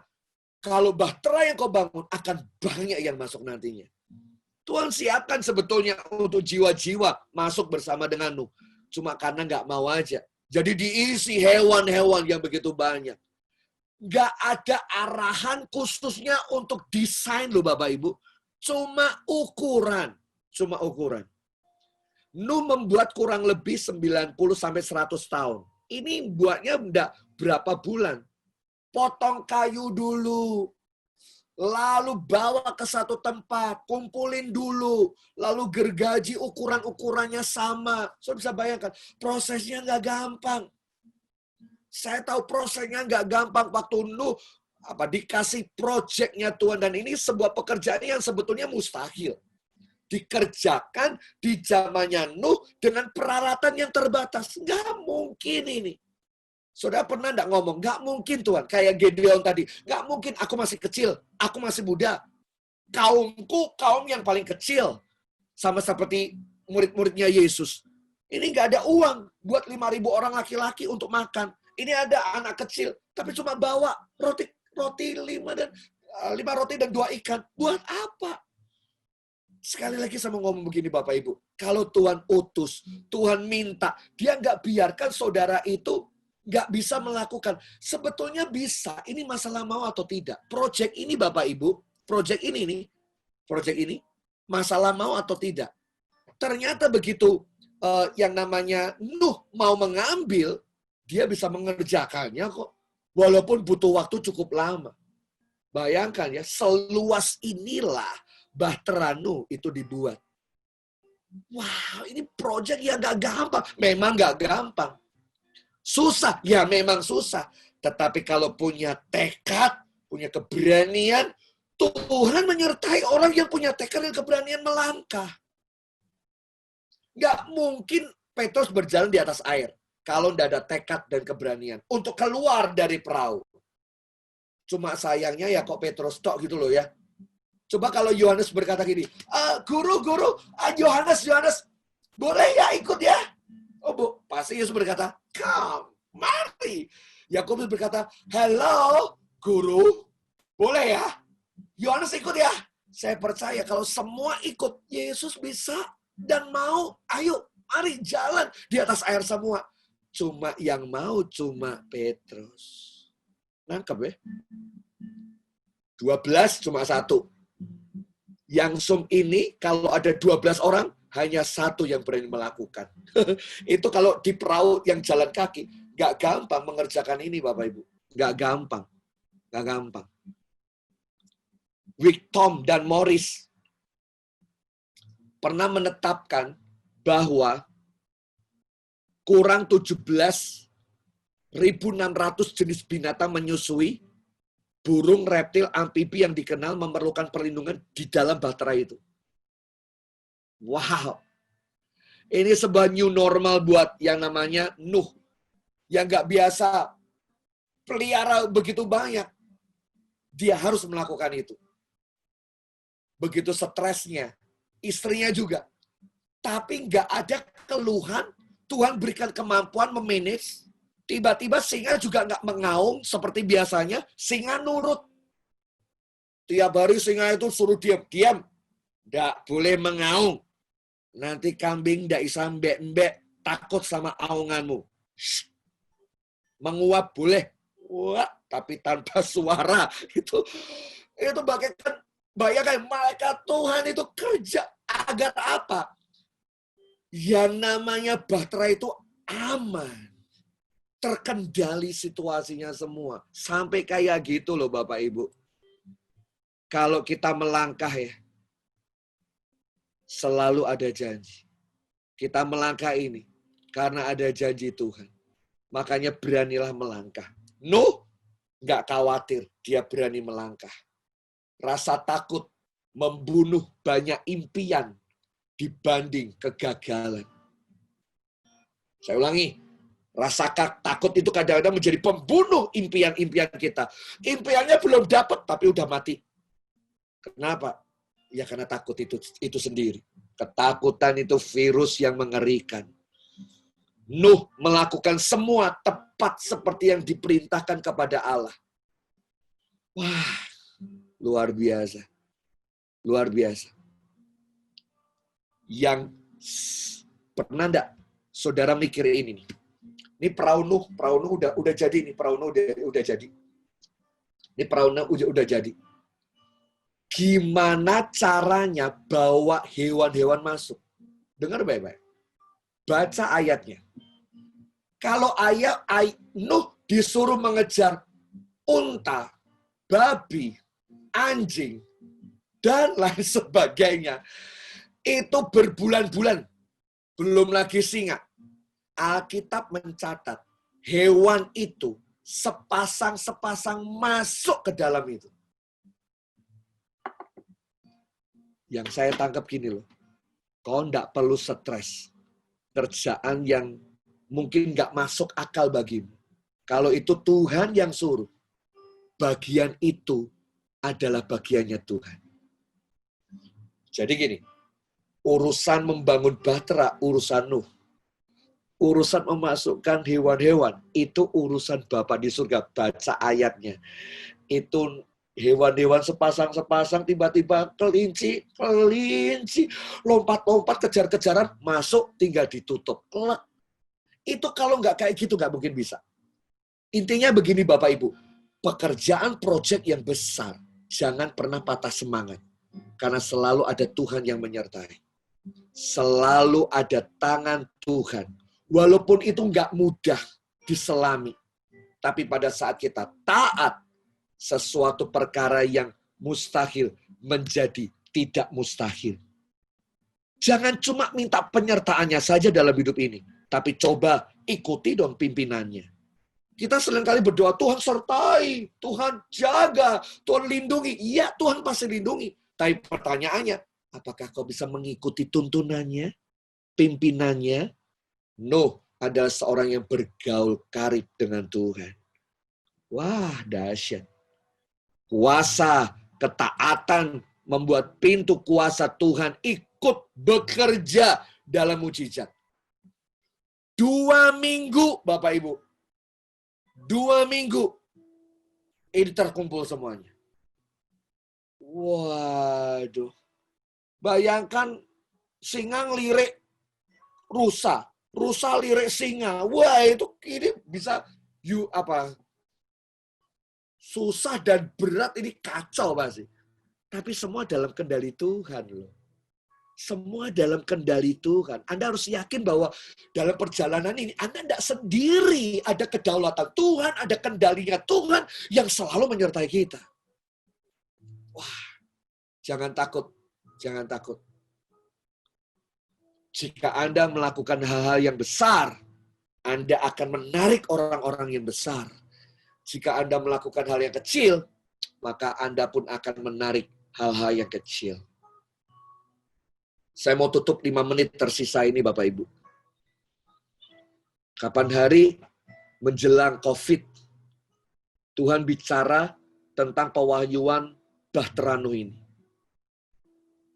kalau bahtera yang kau bangun akan banyak yang masuk nantinya. Tuhan siapkan sebetulnya untuk jiwa-jiwa masuk bersama dengan Nuh. Cuma karena nggak mau aja. Jadi diisi hewan-hewan yang begitu banyak. Nggak ada arahan khususnya untuk desain loh Bapak Ibu. Cuma ukuran. Cuma ukuran. Nuh membuat kurang lebih 90-100 tahun. Ini buatnya enggak berapa bulan. Potong kayu dulu. Lalu bawa ke satu tempat, kumpulin dulu, lalu gergaji ukuran-ukurannya sama. Saya bisa bayangkan, prosesnya nggak gampang. Saya tahu prosesnya nggak gampang waktu Nuh dikasih proyeknya Tuhan, dan ini sebuah pekerjaan yang sebetulnya mustahil. Dikerjakan di zamannya Nuh dengan peralatan yang terbatas. Nggak mungkin ini. Saudara pernah enggak ngomong, nggak mungkin Tuhan, kayak Gideon tadi, nggak mungkin, aku masih kecil, aku masih muda. Kaumku, kaum yang paling kecil. Sama seperti murid-muridnya Yesus. Ini nggak ada uang buat 5.000 orang laki-laki untuk makan. Ini ada anak kecil, tapi cuma bawa roti 5 roti dan 2 ikan. Buat apa? Sekali lagi saya mau ngomong begini Bapak Ibu. Kalau Tuhan utus, Tuhan minta, dia nggak biarkan saudara itu nggak bisa melakukan. Sebetulnya bisa. Ini masalah mau atau tidak. Project ini Bapak Ibu, project ini masalah mau atau tidak. Ternyata begitu yang namanya Nuh mau mengambil, dia bisa mengerjakannya kok. Walaupun butuh waktu cukup lama. Bayangkan ya, seluas inilah bahtera Nuh itu dibuat. Wow, ini project yang nggak gampang. Memang nggak gampang. Susah, ya memang susah. Tetapi kalau punya tekad, punya keberanian, Tuhan menyertai orang yang punya tekad dan keberanian melangkah. Nggak mungkin Petrus berjalan di atas air kalau tidak ada tekad dan keberanian untuk keluar dari perahu. Cuma sayangnya ya kok Petrus tok gitu loh ya. Coba kalau Yohanes berkata gini, guru, Yohanes, boleh ya ikut ya? Oh bu, pasti Yesus berkata, come, mari. Yakobus berkata, hello, guru, boleh ya? Yohanes ikut ya? Saya percaya kalau semua ikut, Yesus bisa dan mau, ayo, mari jalan di atas air semua. Cuma yang mau cuma Petrus. Nangkep ya? 12 cuma 1. Yang Zoom ini kalau ada 12 orang, hanya 1 yang berani melakukan. Itu kalau di perahu yang jalan kaki, nggak gampang mengerjakan ini Bapak Ibu. Nggak gampang. Wick, Tom, dan Morris pernah menetapkan bahwa kurang 17.600 jenis binatang menyusui, burung, reptil, amfibi yang dikenal memerlukan perlindungan di dalam bahtera itu. Wow. Ini sebuah new normal buat yang namanya Nuh. Yang nggak biasa pelihara begitu banyak. Dia harus melakukan itu. Begitu stresnya. Istrinya juga. Tapi nggak ada keluhan. Tuhan berikan kemampuan memanage. Tiba-tiba singa juga nggak mengaum seperti biasanya. Singa nurut. Tiap hari singa itu suruh diam. Nggak boleh mengaum. Nanti kambing nggak bisa mbek-mbek. Takut sama aunganmu. Shh. Menguap boleh. Wah, tapi tanpa suara. Itu bayangkan malaikat Tuhan itu kerja agar apa? Yang namanya bahtera itu aman. Terkendali situasinya semua. Sampai kayak gitu loh Bapak Ibu. Kalau kita melangkah ya, selalu ada janji. Kita melangkah ini karena ada janji Tuhan. Makanya beranilah melangkah. Nuh nggak khawatir, dia berani melangkah. Rasa takut membunuh banyak impian dibanding kegagalan. Saya ulangi. Rasa takut itu kadang-kadang menjadi pembunuh impian-impian kita. Impiannya belum dapat, tapi udah mati. Kenapa? Ya karena takut itu sendiri. Ketakutan itu virus yang mengerikan. Nuh melakukan semua tepat seperti yang diperintahkan kepada Allah. Wah, luar biasa. Luar biasa. Yang pernah enggak saudara mikir ini nih? Ini perahu Nuh udah jadi nih, perahu Nuh udah jadi. Ini perahu Nuh udah jadi. Gimana caranya bawa hewan-hewan masuk? Dengar baik-baik. Baca ayatnya. Kalau Nuh disuruh mengejar unta, babi, anjing, dan lain sebagainya. Itu berbulan-bulan. Belum lagi singa. Alkitab mencatat, hewan itu sepasang-sepasang masuk ke dalam itu. Yang saya tangkap gini loh, kau enggak perlu stres. Kerjaan yang mungkin enggak masuk akal bagimu. Kalau itu Tuhan yang suruh, bagian itu adalah bagiannya Tuhan. Jadi gini, urusan membangun bahtera, urusan Nuh. Urusan memasukkan hewan-hewan, itu urusan Bapa di surga. Baca ayatnya. Itu hewan-hewan sepasang-sepasang, tiba-tiba kelinci, lompat-lompat, kejar-kejaran, masuk, tinggal ditutup. Kelak. Itu kalau nggak kayak gitu, nggak mungkin bisa. Intinya begini Bapak Ibu, pekerjaan proyek yang besar, jangan pernah patah semangat. Karena selalu ada Tuhan yang menyertai. Selalu ada tangan Tuhan. Walaupun itu nggak mudah diselami. Tapi pada saat kita taat, sesuatu perkara yang mustahil menjadi tidak mustahil. Jangan cuma minta penyertaannya saja dalam hidup ini. Tapi coba ikuti dong pimpinannya. Kita seringkali berdoa, Tuhan sertai, Tuhan jaga, Tuhan lindungi. Iya, Tuhan pasti lindungi. Tapi pertanyaannya, apakah kau bisa mengikuti tuntunannya, pimpinannya? Nuh adalah seorang yang bergaul karib dengan Tuhan. Wah, dahsyat. Kuasa, ketaatan membuat pintu kuasa Tuhan ikut bekerja dalam mujizat. 2 minggu, Bapak Ibu. 2 minggu. Ini terkumpul semuanya. Waduh. Bayangkan singa ngelirik rusa. Rusa lirik singa. Wah, itu ini bisa susah dan berat, ini kacau pasti. Tapi semua dalam kendali Tuhan loh. Semua dalam kendali Tuhan. Anda harus yakin bahwa dalam perjalanan ini Anda tidak sendiri. Ada kedaulatan Tuhan, ada kendalinya Tuhan yang selalu menyertai kita. Wah, jangan takut. Jangan takut. Jika Anda melakukan hal-hal yang besar, Anda akan menarik orang-orang yang besar. Jika Anda melakukan hal yang kecil, maka Anda pun akan menarik hal-hal yang kecil. Saya mau tutup 5 menit tersisa ini, Bapak Ibu. Kapan hari menjelang COVID, Tuhan bicara tentang pewahyuan Bahtera Nuh ini.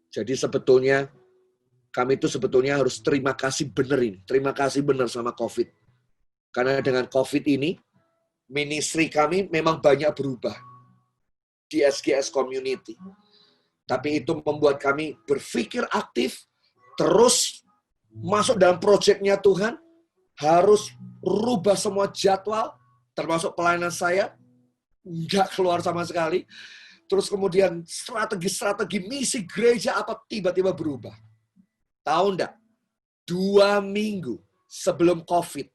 Jadi sebetulnya, kami itu sebetulnya harus terima kasih benar ini. Terima kasih benar sama COVID. Karena dengan COVID ini, ministry kami memang banyak berubah di SGS Community. Tapi itu membuat kami berpikir aktif, terus masuk dalam proyeknya Tuhan, harus rubah semua jadwal, termasuk pelayanan saya, nggak keluar sama sekali. Terus kemudian strategi-strategi misi gereja apa tiba-tiba berubah. Tahu enggak? 2 minggu sebelum COVID,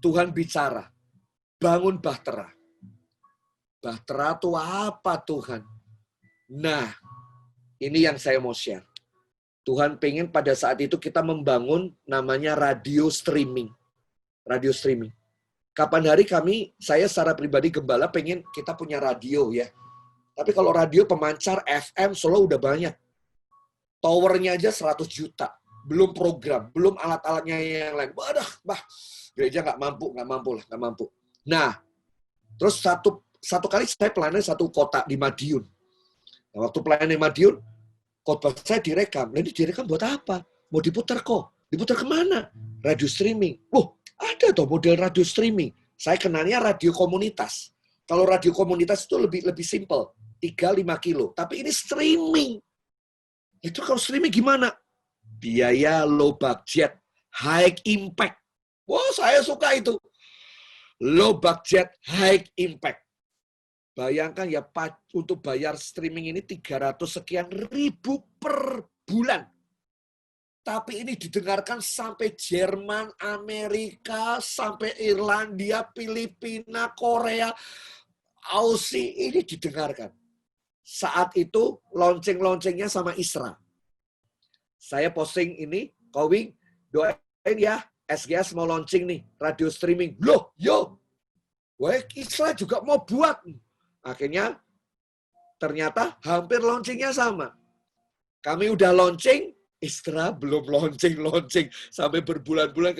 Tuhan bicara, bangun Bahtera. Bahtera itu apa Tuhan? Nah, ini yang saya mau share. Tuhan pengen pada saat itu kita membangun namanya radio streaming. Radio streaming. Kapan hari saya secara pribadi gembala pengen kita punya radio ya. Tapi kalau radio pemancar FM Solo udah banyak. Towernya aja 100 juta. Belum program, belum alat-alatnya yang lain. Wadah, gereja nggak mampu. Nah, terus satu kali saya pelayanan satu kota di Madiun. Nah, waktu pelayanan di Madiun, khotbah saya direkam. Nah, ini direkam buat apa? Mau diputar kok. Diputar kemana? Radio streaming. Ada tuh model radio streaming. Saya kenalnya radio komunitas. Kalau radio komunitas itu lebih simple. 3-5 kilo. Tapi ini streaming. Itu kalau streaming gimana? Biaya low budget, high impact. Wah, saya suka itu. Low budget, high impact. Bayangkan ya, untuk bayar streaming ini 300 sekian ribu per bulan. Tapi ini didengarkan sampai Jerman, Amerika, sampai Irlandia, Filipina, Korea, Aussie, ini didengarkan. Saat itu launching-launchingnya sama Isra. Saya posting ini, Kowing, doain ya, SGS mau launching nih, radio streaming. Loh, Isra juga mau buat. Akhirnya, ternyata hampir launchingnya sama. Kami udah launching, Isra belum launching sampai berbulan-bulan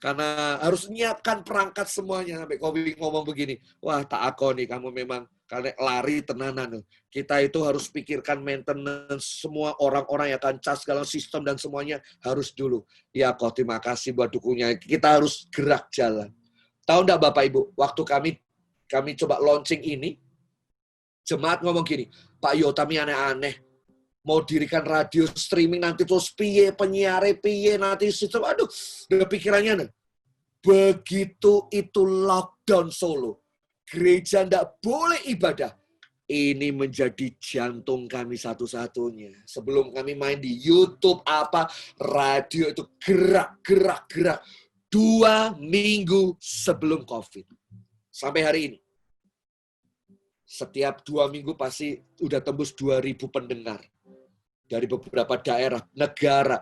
karena harus menyiapkan perangkat semuanya. Sampai Kowing ngomong begini, wah tak aku nih, kamu memang karena lari tenanan. Kita itu harus pikirkan maintenance, semua orang-orang yang akan cas segala sistem dan semuanya harus dulu. Ya kok, terima kasih buat dukungnya. Kita harus gerak jalan. Tahu enggak Bapak Ibu, waktu kami coba launching ini, jemaat ngomong gini, Pak Yotami aneh-aneh. Mau dirikan radio streaming nanti terus piye, penyiare piye, nanti sistem, aduh, udah pikirannya. Begitu itu lockdown Solo, gereja nggak boleh ibadah. Ini menjadi jantung kami satu-satunya. Sebelum kami main di YouTube, radio itu gerak. 2 minggu sebelum COVID. Sampai hari ini. Setiap 2 minggu pasti udah tembus 2.000 pendengar. Dari beberapa daerah, negara.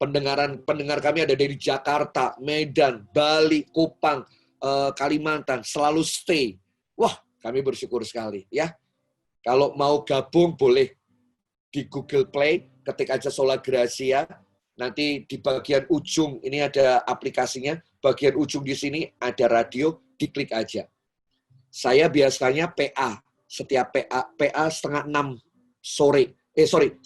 Pendengar kami ada dari Jakarta, Medan, Bali, Kupang, Kalimantan, selalu stay. Wah, kami bersyukur sekali ya. Kalau mau gabung boleh di Google Play, ketik aja Sola Gracia. Nanti di bagian ujung ini ada aplikasinya, bagian ujung di sini ada radio, diklik aja. Saya biasanya PA, setiap PA setengah 6 sore,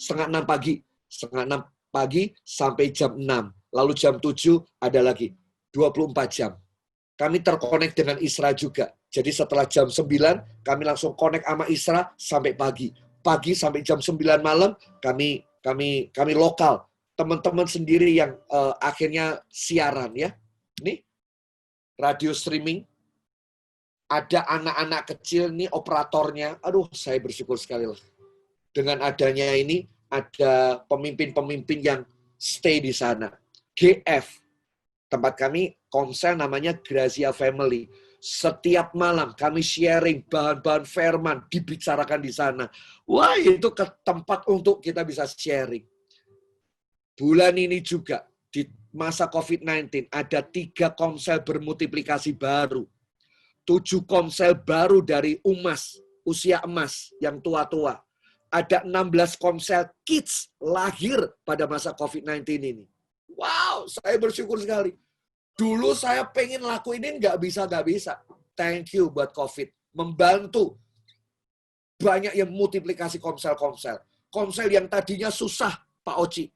setengah 6 pagi, setengah 6 pagi sampai jam 6. Lalu jam 7 ada lagi, 24 jam. Kami terkonek dengan Isra juga. Jadi setelah jam 9, kami langsung konek sama Isra sampai pagi. Pagi sampai jam 9 malam, kami lokal. Teman-teman sendiri yang akhirnya siaran ya. Nih, radio streaming. Ada anak-anak kecil nih operatornya. Aduh, saya bersyukur sekali lah. Dengan adanya ini, ada pemimpin-pemimpin yang stay di sana. GF, tempat kami komsel namanya Gracia Family. Setiap malam kami sharing bahan-bahan firman, dibicarakan di sana. Wah, itu ke tempat untuk kita bisa sharing. Bulan ini juga, di masa COVID-19, ada 3 komsel bermultiplikasi baru. 7 komsel baru dari UMAS, usia emas, yang tua-tua. Ada 16 komsel kids lahir pada masa COVID-19 ini. Wow, saya bersyukur sekali. Dulu saya pengen lakuin ini nggak bisa. Thank you buat COVID. Membantu. Banyak yang multiplikasi komsel-komsel. Komsel yang tadinya susah, Pak Oci.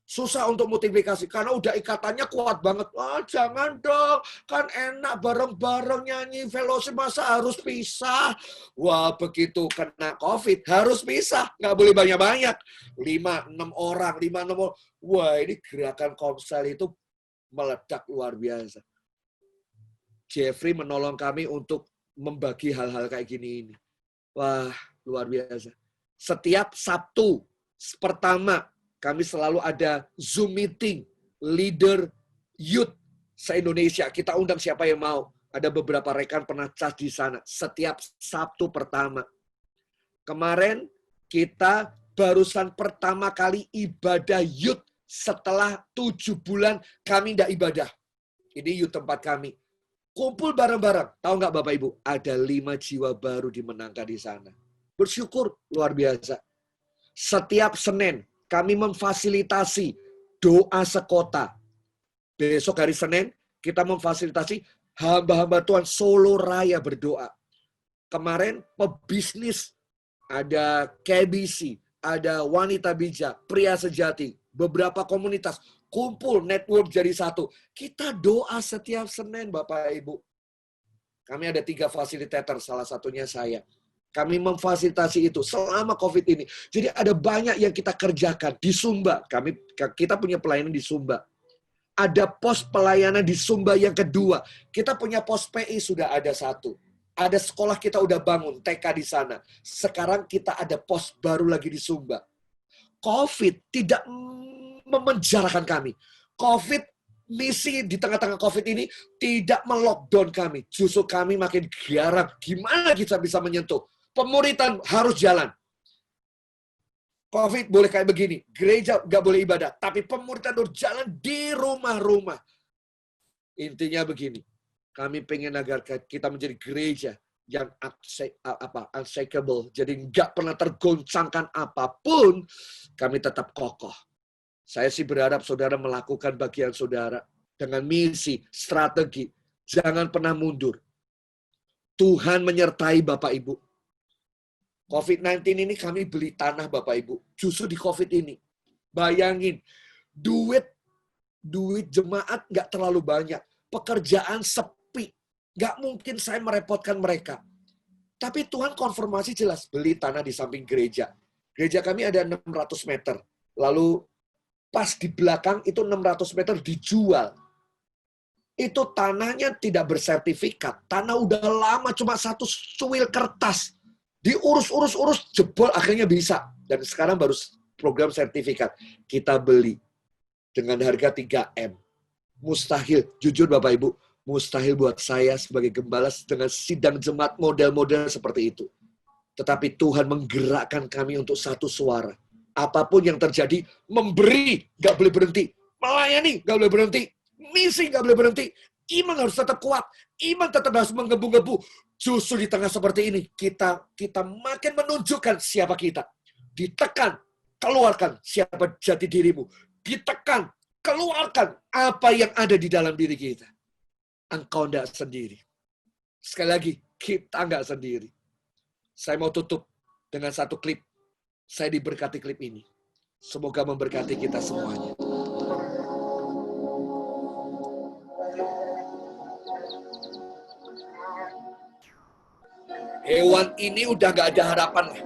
Susah untuk multiplikasi, karena udah ikatannya kuat banget. Wah, jangan dong, kan enak bareng-bareng nyanyi fellowship, masa harus pisah? Wah, begitu kena COVID, harus pisah. Nggak boleh banyak-banyak. 5-6 orang. Wah, ini gerakan komsel itu meledak luar biasa. Jeffrey menolong kami untuk membagi hal-hal kayak gini ini. Wah, luar biasa. Setiap Sabtu pertama, kami selalu ada Zoom meeting, leader youth se-Indonesia. Kita undang siapa yang mau. Ada beberapa rekan pernah cas di sana. Setiap Sabtu pertama. Kemarin kita barusan pertama kali ibadah youth setelah 7 bulan kami tidak ibadah. Ini youth tempat kami. Kumpul bareng-bareng. Tahu nggak Bapak Ibu? Ada 5 jiwa baru dimenangkan di sana. Bersyukur luar biasa. Setiap Senin, kami memfasilitasi doa sekota. Besok hari Senin, kita memfasilitasi hamba-hamba Tuhan Solo Raya berdoa. Kemarin pebisnis, ada KBC, ada Wanita Bijak, Pria Sejati, beberapa komunitas, kumpul, network jadi satu. Kita doa setiap Senin, Bapak Ibu. Kami ada 3 fasilitator, salah satunya saya. Kami memfasilitasi itu selama COVID ini. Jadi ada banyak yang kita kerjakan di Sumba. Kita punya pelayanan di Sumba. Ada pos pelayanan di Sumba yang kedua. Kita punya pos PI sudah ada 1. Ada sekolah kita udah bangun, TK di sana. Sekarang kita ada pos baru lagi di Sumba. COVID tidak memenjarakan kami. COVID, misi di tengah-tengah COVID ini tidak melockdown kami. Justru kami makin garap gimana kita bisa menyentuh. Pemuritan harus jalan. COVID boleh kayak begini. Gereja nggak boleh ibadah. Tapi pemuritan harus jalan di rumah-rumah. Intinya begini. Kami pengen agar kita menjadi gereja yang unshakable. Jadi nggak pernah tergoncangkan apapun. Kami tetap kokoh. Saya sih berharap saudara melakukan bagian saudara. Dengan misi, strategi. Jangan pernah mundur. Tuhan menyertai Bapak Ibu. COVID-19 ini kami beli tanah Bapak Ibu. Justru di COVID ini. Bayangin, duit jemaat nggak terlalu banyak. Pekerjaan sepi. Nggak mungkin saya merepotkan mereka. Tapi Tuhan konfirmasi jelas. Beli tanah di samping gereja. Gereja kami ada 600 meter. Lalu pas di belakang itu 600 meter dijual. Itu tanahnya tidak bersertifikat. Tanah udah lama cuma 1 suwil kertas. Diurus, jebol akhirnya bisa. Dan sekarang baru program sertifikat. Kita beli dengan harga 3M. Mustahil, jujur Bapak Ibu, mustahil buat saya sebagai gembala dengan sidang jemaat model-model seperti itu. Tetapi Tuhan menggerakkan kami untuk satu suara. Apapun yang terjadi, memberi, gak boleh berhenti. Melayani nggak boleh berhenti. Misi nggak boleh berhenti. Iman harus tetap kuat. Iman tetap harus menggebu-gebu. Justru di tengah seperti ini, kita makin menunjukkan siapa kita. Ditekan, keluarkan siapa jati dirimu. Ditekan, keluarkan apa yang ada di dalam diri kita. Engkau tidak sendiri. Sekali lagi, kita nggak sendiri. Saya mau tutup dengan satu klip. Saya diberkati klip ini. Semoga memberkati kita semuanya. Hewan ini udah gak ada harapan lah.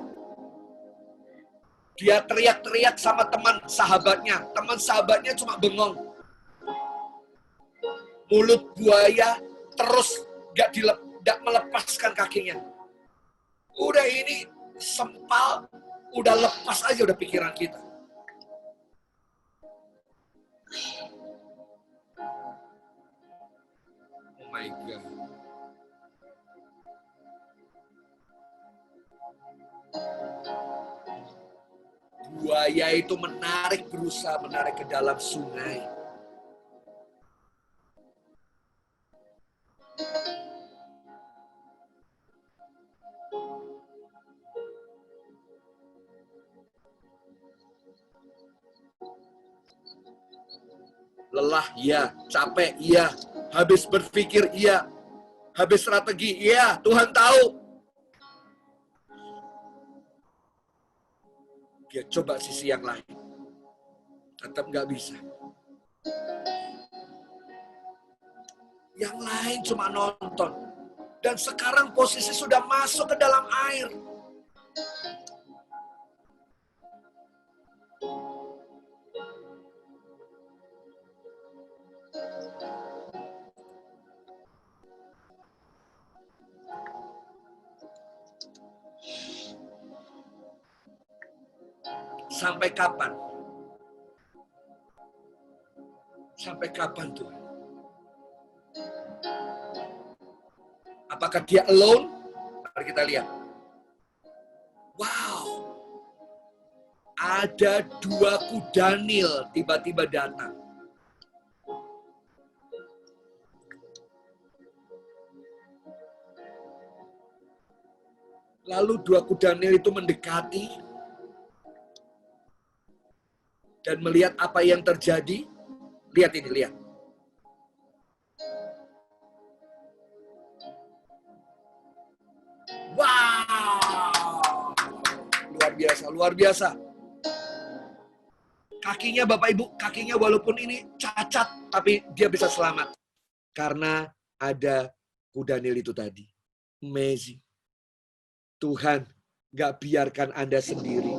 Dia teriak-teriak sama teman sahabatnya. Teman sahabatnya cuma bengong. Mulut buaya terus gak melepaskan kakinya. Udah ini sempal, udah lepas aja udah pikiran kita. Oh my God. Buaya itu berusaha menarik ke dalam sungai. Lelah, iya. Capek, iya. Habis berpikir, iya. Habis strategi, iya. Tuhan tahu. Dia coba sisi yang lain. Tetap nggak bisa. Yang lain cuma nonton. Dan sekarang posisi sudah masuk ke dalam air. Sampai kapan? Sampai kapan Tuhan? Apakah dia alone? Mari kita lihat. Wow. Ada 2 kuda Nil tiba-tiba datang. Lalu 2 kuda Nil itu mendekati dan melihat apa yang terjadi. Lihat ini, lihat. Wow! Luar biasa, luar biasa. Kakinya Bapak Ibu, kakinya walaupun ini cacat, tapi dia bisa selamat. Karena ada kuda Nil itu tadi. Amazing. Tuhan gak biarkan Anda sendiri.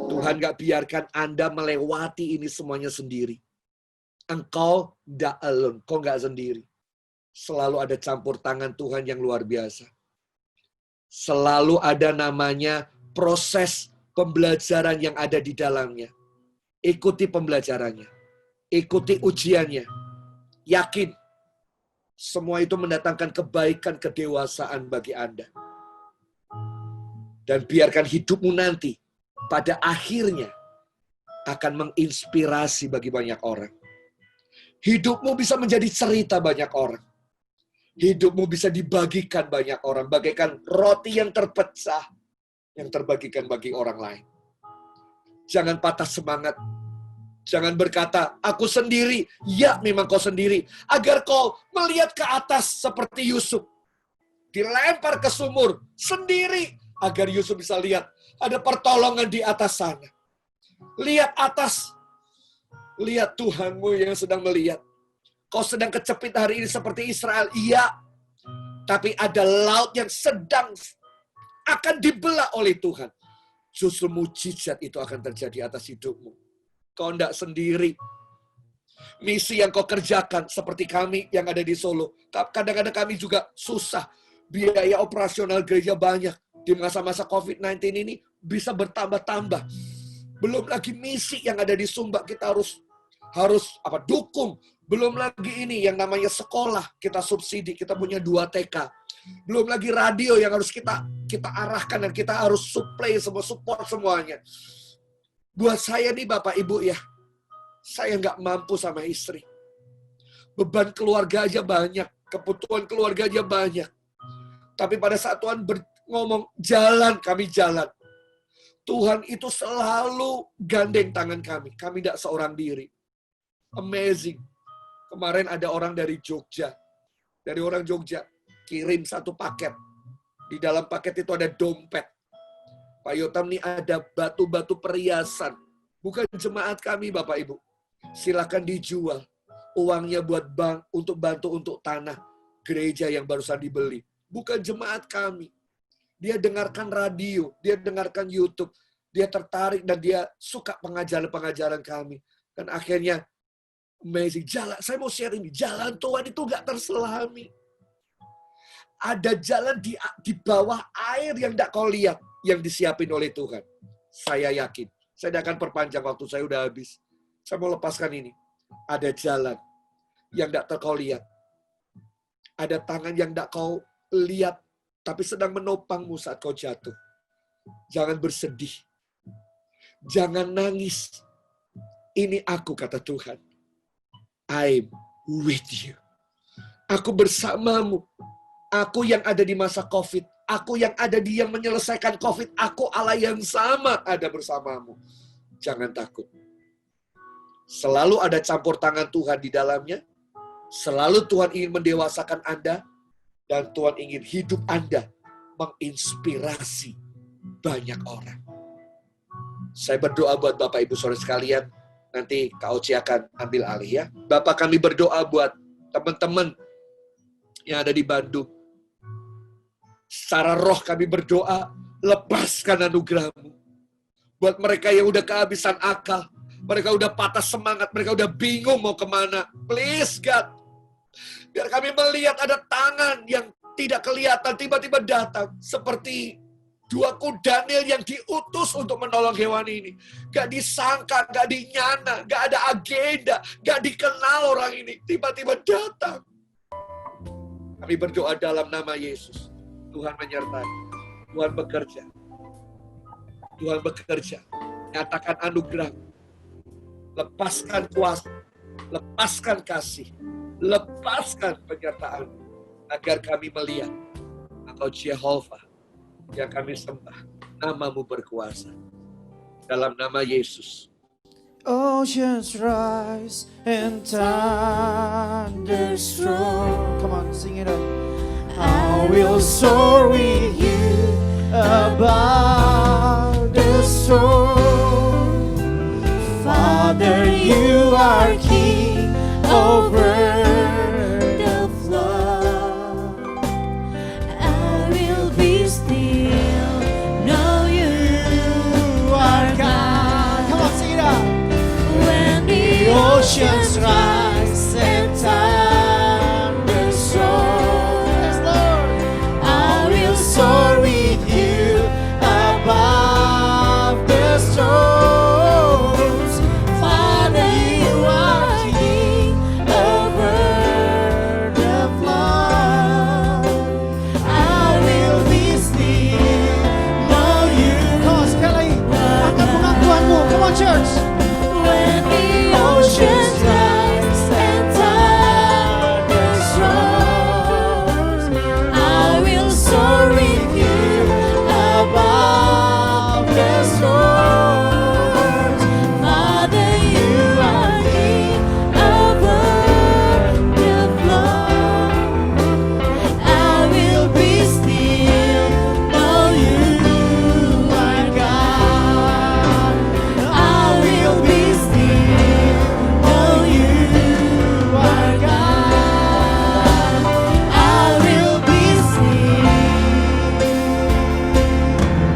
Tuhan gak biarkan Anda melewati ini semuanya sendiri. Engkau gak alone, kau gak sendiri. Selalu ada campur tangan Tuhan yang luar biasa. Selalu ada namanya proses pembelajaran yang ada di dalamnya. Ikuti pembelajarannya. Ikuti ujiannya. Yakin. Semua itu mendatangkan kebaikan, kedewasaan bagi Anda. Dan biarkan hidupmu nanti pada akhirnya akan menginspirasi bagi banyak orang. Hidupmu bisa menjadi cerita banyak orang. Hidupmu bisa dibagikan banyak orang. Bagaikan roti yang terpecah, yang terbagikan bagi orang lain. Jangan patah semangat. Jangan berkata, aku sendiri. Ya, memang kau sendiri. Agar kau melihat ke atas seperti Yusuf. Dilempar ke sumur sendiri. Agar Yusuf bisa lihat. Ada pertolongan di atas sana. Lihat atas. Lihat Tuhanmu yang sedang melihat. Kau sedang kecepit hari ini seperti Israel. Iya. Tapi ada laut yang sedang akan dibelah oleh Tuhan. Justru mujizat itu akan terjadi atas hidupmu. Kau tidak sendiri. Misi yang kau kerjakan seperti kami yang ada di Solo. Kadang-kadang kami juga susah. Biaya operasional gereja banyak. Di masa-masa COVID-19 ini bisa bertambah-tambah. Belum lagi misi yang ada di Sumba kita harus dukung. Belum lagi ini yang namanya sekolah kita subsidi, kita punya 2 TK. Belum lagi radio yang harus kita arahkan dan kita harus support semuanya. Buat saya nih Bapak Ibu ya, Saya nggak mampu sama istri. Beban keluarga aja banyak. Kebutuhan keluarga aja banyak. Tapi pada saat Tuhan ngomong, jalan, kami jalan. Tuhan itu selalu gandeng tangan kami. Kami tidak seorang diri. Amazing. Kemarin ada orang dari Jogja. Dari orang Jogja. Kirim satu paket. Di dalam paket itu ada dompet. Pak Yotam, ini ada batu-batu perhiasan. Bukan jemaat kami, Bapak Ibu. Silakan dijual. Uangnya buat bank, untuk bantu untuk tanah gereja yang barusan dibeli. Bukan jemaat kami. Dia dengarkan radio, dia dengarkan YouTube, dia tertarik dan dia suka pengajaran-pengajaran kami. Dan akhirnya, amazing, jalan, saya mau share ini, jalan Tuhan itu gak terselami. Ada jalan di bawah air yang gak kau lihat, yang disiapin oleh Tuhan. Saya yakin, saya tidak akan perpanjang waktu, saya udah habis. Saya mau lepaskan ini. Ada jalan yang tidak kau lihat. Ada tangan yang tidak kau lihat, tapi sedang menopangmu saat kau jatuh. Jangan bersedih. Jangan nangis. Ini aku, kata Tuhan. I'm with you. Aku bersamamu. Aku yang ada di masa COVID. Aku yang ada di yang menyelesaikan COVID. Aku Allah yang sama ada bersamamu. Jangan takut. Selalu ada campur tangan Tuhan di dalamnya. Selalu Tuhan ingin mendewasakan Anda. Dan Tuhan ingin hidup Anda menginspirasi banyak orang. Saya berdoa buat Bapak Ibu Saudara sekalian. Nanti Kak Oci akan ambil alih ya. Bapak, kami berdoa buat teman-teman yang ada di Bandung. Secara roh kami berdoa, lepaskan anugerah-Mu. Buat mereka yang udah kehabisan akal. Mereka udah patah semangat, mereka udah bingung mau kemana. Please God, biar kami melihat ada tangan yang tidak kelihatan tiba-tiba datang. Seperti duaku Daniel yang diutus untuk menolong hewan ini. Gak disangka, gak dinyana, gak ada agenda, gak dikenal orang ini. Tiba-tiba datang. Kami berdoa dalam nama Yesus. Tuhan menyertai, Tuhan bekerja. Tuhan bekerja. Nyatakan anugerah. Lepaskan kuasa, lepaskan kasih, lepaskan penyertaan, agar kami melihat Engkau Jehovah yang kami sembah, nama-Mu berkuasa. Dalam nama Yesus. Oceans rise and thunders roar. Come on, sing it out. I will soar with you above the storm. Father, you are King over the flood. I will be still, know you are God. Come on, sing it out. When the oceans rise and thunders roar, yes, Lord, I will soar with you above the storm. Church. When the oceans rise and thunders roars, I will soar with you above the storms. Father, you are King over the flood. I will be still, know you are God. I will be still, know you are God. I will be still,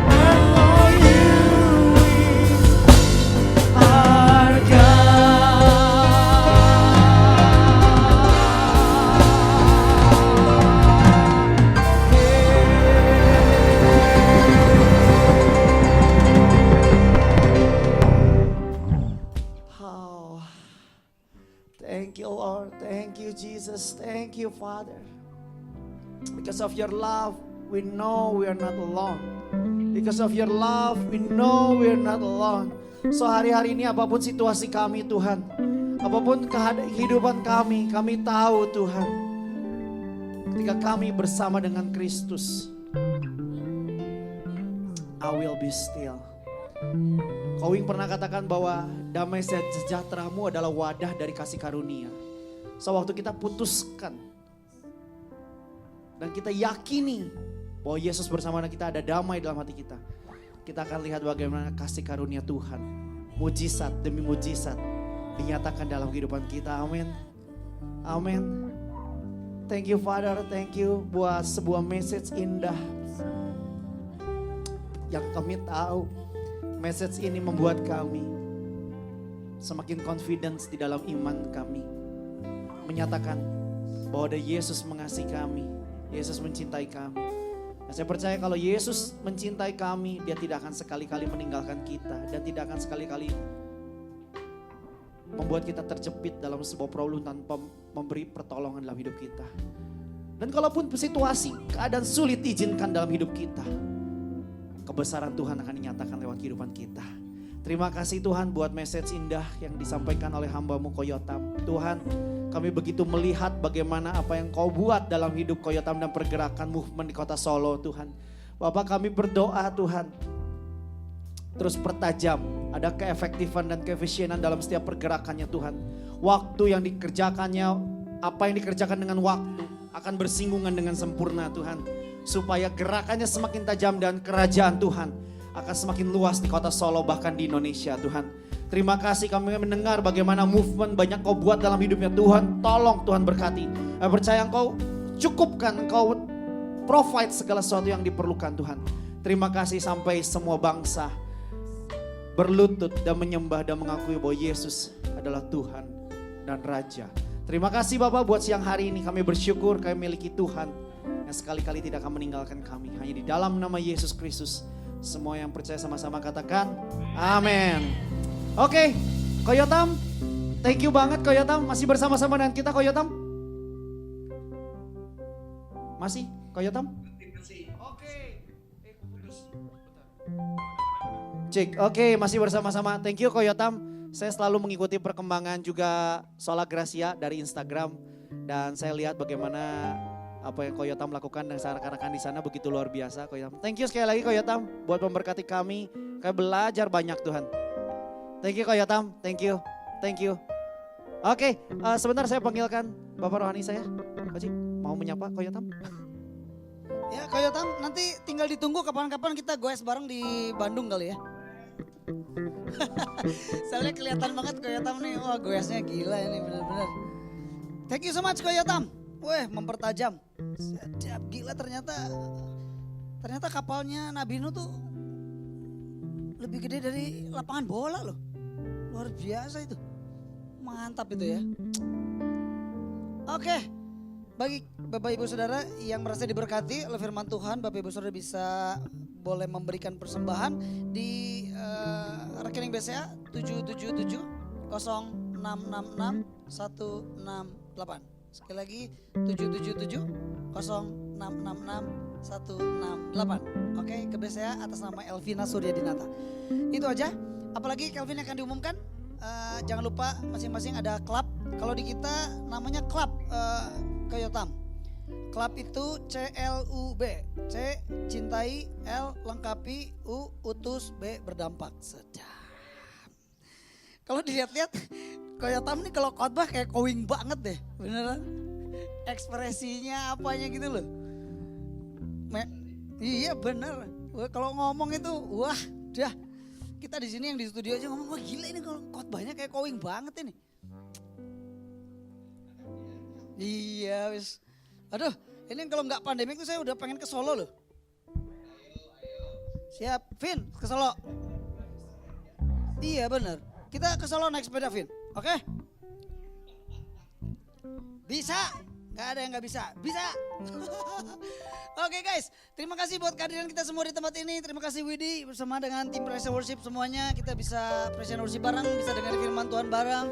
know you are God. Oh, thank you, Lord. Thank you, Jesus. Thank you, Father. Because of your love, we know we are not alone. Because of your love, we know we are not alone. So hari-hari ini apapun situasi kami, Tuhan, Apapun kehidupan kami tahu Tuhan. Ketika kami bersama dengan Kristus, I will be still. Kowing pernah katakan bahwa damai sejahteramu adalah wadah dari kasih karunia. Sewaktu kita putuskan dan kita yakini bahwa Yesus bersama kita, ada damai dalam hati kita, kita akan lihat bagaimana kasih karunia Tuhan, mujizat demi mujizat dinyatakan dalam kehidupan kita. Amin. Amin. Thank you Father, thank you buat sebuah message indah yang kami tahu message ini membuat kami semakin confidence di dalam iman kami. Menyatakan bahwa ada Yesus mengasihi kami, Yesus mencintai kami. Nah, saya percaya kalau Yesus mencintai kami, dia tidak akan sekali-kali meninggalkan kita dan tidak akan sekali-kali membuat kita terjepit dalam sebuah problem tanpa memberi pertolongan dalam hidup kita. Dan kalaupun situasi, keadaan sulit diizinkan dalam hidup kita, kebesaran Tuhan akan dinyatakan lewat kehidupan kita. Terima kasih Tuhan buat message indah yang disampaikan oleh hamba-Mu Koyotam. Tuhan, kami begitu melihat bagaimana apa yang Kau buat dalam hidup Koyotam dan pergerakan movement di kota Solo Tuhan. Bapak, kami berdoa Tuhan, terus pertajam, ada keefektifan dan keefisienan dalam setiap pergerakannya Tuhan. Waktu yang dikerjakannya, apa yang dikerjakan dengan waktu akan bersinggungan dengan sempurna Tuhan. Supaya gerakannya semakin tajam dan kerajaan Tuhan akan semakin luas di kota Solo bahkan di Indonesia Tuhan. Terima kasih kami mendengar bagaimana movement banyak Kau buat dalam hidupnya Tuhan. Tolong Tuhan berkati. Saya percaya Engkau cukupkan, Engkau provide segala sesuatu yang diperlukan Tuhan. Terima kasih sampai semua bangsa berlutut dan menyembah dan mengakui bahwa Yesus adalah Tuhan dan Raja. Terima kasih Bapak buat siang hari ini, kami bersyukur kami miliki Tuhan yang sekali-kali tidak akan meninggalkan kami. Hanya di dalam nama Yesus Kristus. Semua yang percaya sama-sama katakan amin. Oke, Koyotam, thank you banget Koyotam. Masih bersama-sama dengan kita Koyotam? Masih Koyotam? Oke. Cek, oke masih bersama-sama. Thank you Koyotam. Saya selalu mengikuti perkembangan juga Sola Gracia dari Instagram. Dan saya lihat bagaimana apa yang Koyotam lakukan dan rekan-rekan di sana begitu luar biasa Koyotam. Thank you sekali lagi Koyotam buat memberkati kami. Kami belajar banyak Tuhan. Thank you Koyotam, thank you, thank you. Oke, sebentar saya panggilkan Bapak Rohani saya. Koci, mau menyapa Koyotam? Ya Koyotam, nanti tinggal ditunggu kapan-kapan kita goes bareng di Bandung kali ya. Soalnya kelihatan banget Koyotam nih, wah goesnya gila ini benar-benar. Thank you so much Koyotam. Weh, mempertajam. Sedap, gila ternyata kapalnya Nabi Nuh tuh lebih gede dari lapangan bola loh. Luar biasa itu. Mantap itu ya. Oke, bagi Bapak Ibu Saudara yang merasa diberkati oleh firman Tuhan, Bapak Ibu Saudara bisa boleh memberikan persembahan di rekening BCA 777 0666 168. Sekali lagi 777 0666 168. Oke, ke BCA atas nama Elvina Suryadinata. Itu aja. Apalagi Kelvin akan diumumkan. Jangan lupa masing-masing ada klub. Kalau di kita namanya klub Koyotam. Klub itu CLUB. C cintai, L lengkapi, U utus, B berdampak. Sedap. Kalau dilihat-lihat Koyotam nih kalau khotbah kayak kowing banget deh, beneran. Ekspresinya apanya gitu loh. Iya bener. Kalau ngomong itu, wah, dah. Kita di sini yang di studio aja ngomong, wah gila ini kalau khotbahnya kayak kowing banget ini. Iya, wis. Aduh, ini kalau nggak pandemik tuh saya udah pengen ke Solo loh. Siap, Vin, ke Solo. Iya bener. Kita ke Solo naik sepeda, Vin. Oke? Bisa? Gak ada yang gak bisa. Bisa. Oke guys, terima kasih buat kehadiran kita semua di tempat ini. Terima kasih Widi bersama dengan tim Praise Worship semuanya. Kita bisa Praise Worship bareng, bisa dengar firman Tuhan bareng.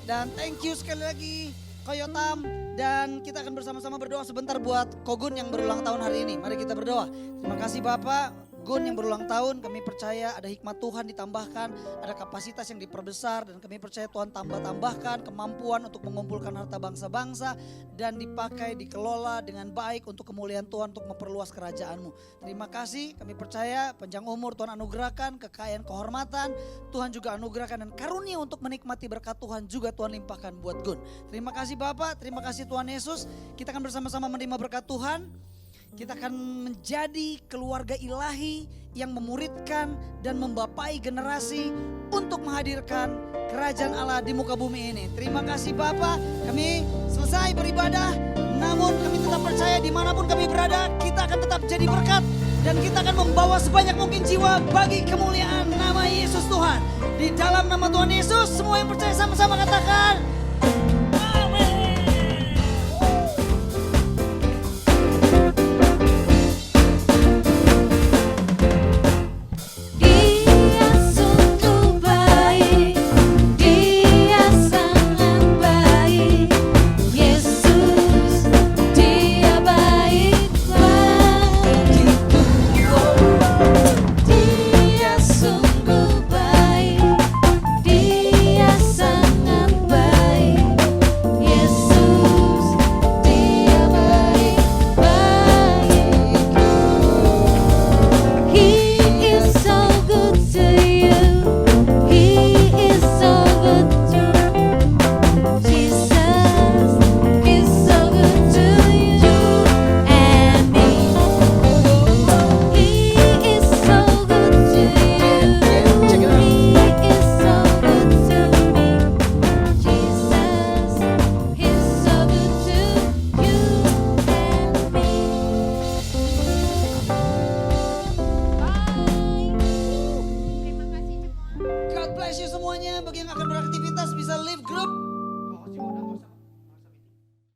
Dan thank you sekali lagi Koyotam. Dan kita akan bersama-sama berdoa sebentar buat Kogun yang berulang tahun hari ini. Mari kita berdoa. Terima kasih Bapak Gun yang berulang tahun, kami percaya ada hikmat Tuhan ditambahkan, ada kapasitas yang diperbesar, dan kami percaya Tuhan tambahkan kemampuan untuk mengumpulkan harta bangsa-bangsa dan dipakai, dikelola dengan baik untuk kemuliaan Tuhan, untuk memperluas kerajaan-Mu. Terima kasih, kami percaya panjang umur Tuhan anugerahkan, kekayaan, kehormatan Tuhan juga anugerahkan, dan karunia untuk menikmati berkat Tuhan juga Tuhan limpahkan buat Gun. Terima kasih Bapak, terima kasih Tuhan Yesus. Kita akan bersama-sama menerima berkat Tuhan. Kita akan menjadi keluarga ilahi yang memuridkan dan membapai generasi untuk menghadirkan kerajaan Allah di muka bumi ini. Terima kasih Bapak, kami selesai beribadah, namun kami tetap percaya dimanapun kami berada, kita akan tetap jadi berkat. Dan kita akan membawa sebanyak mungkin jiwa bagi kemuliaan nama Yesus Tuhan. Di dalam nama Tuhan Yesus, semua yang percaya sama-sama katakan,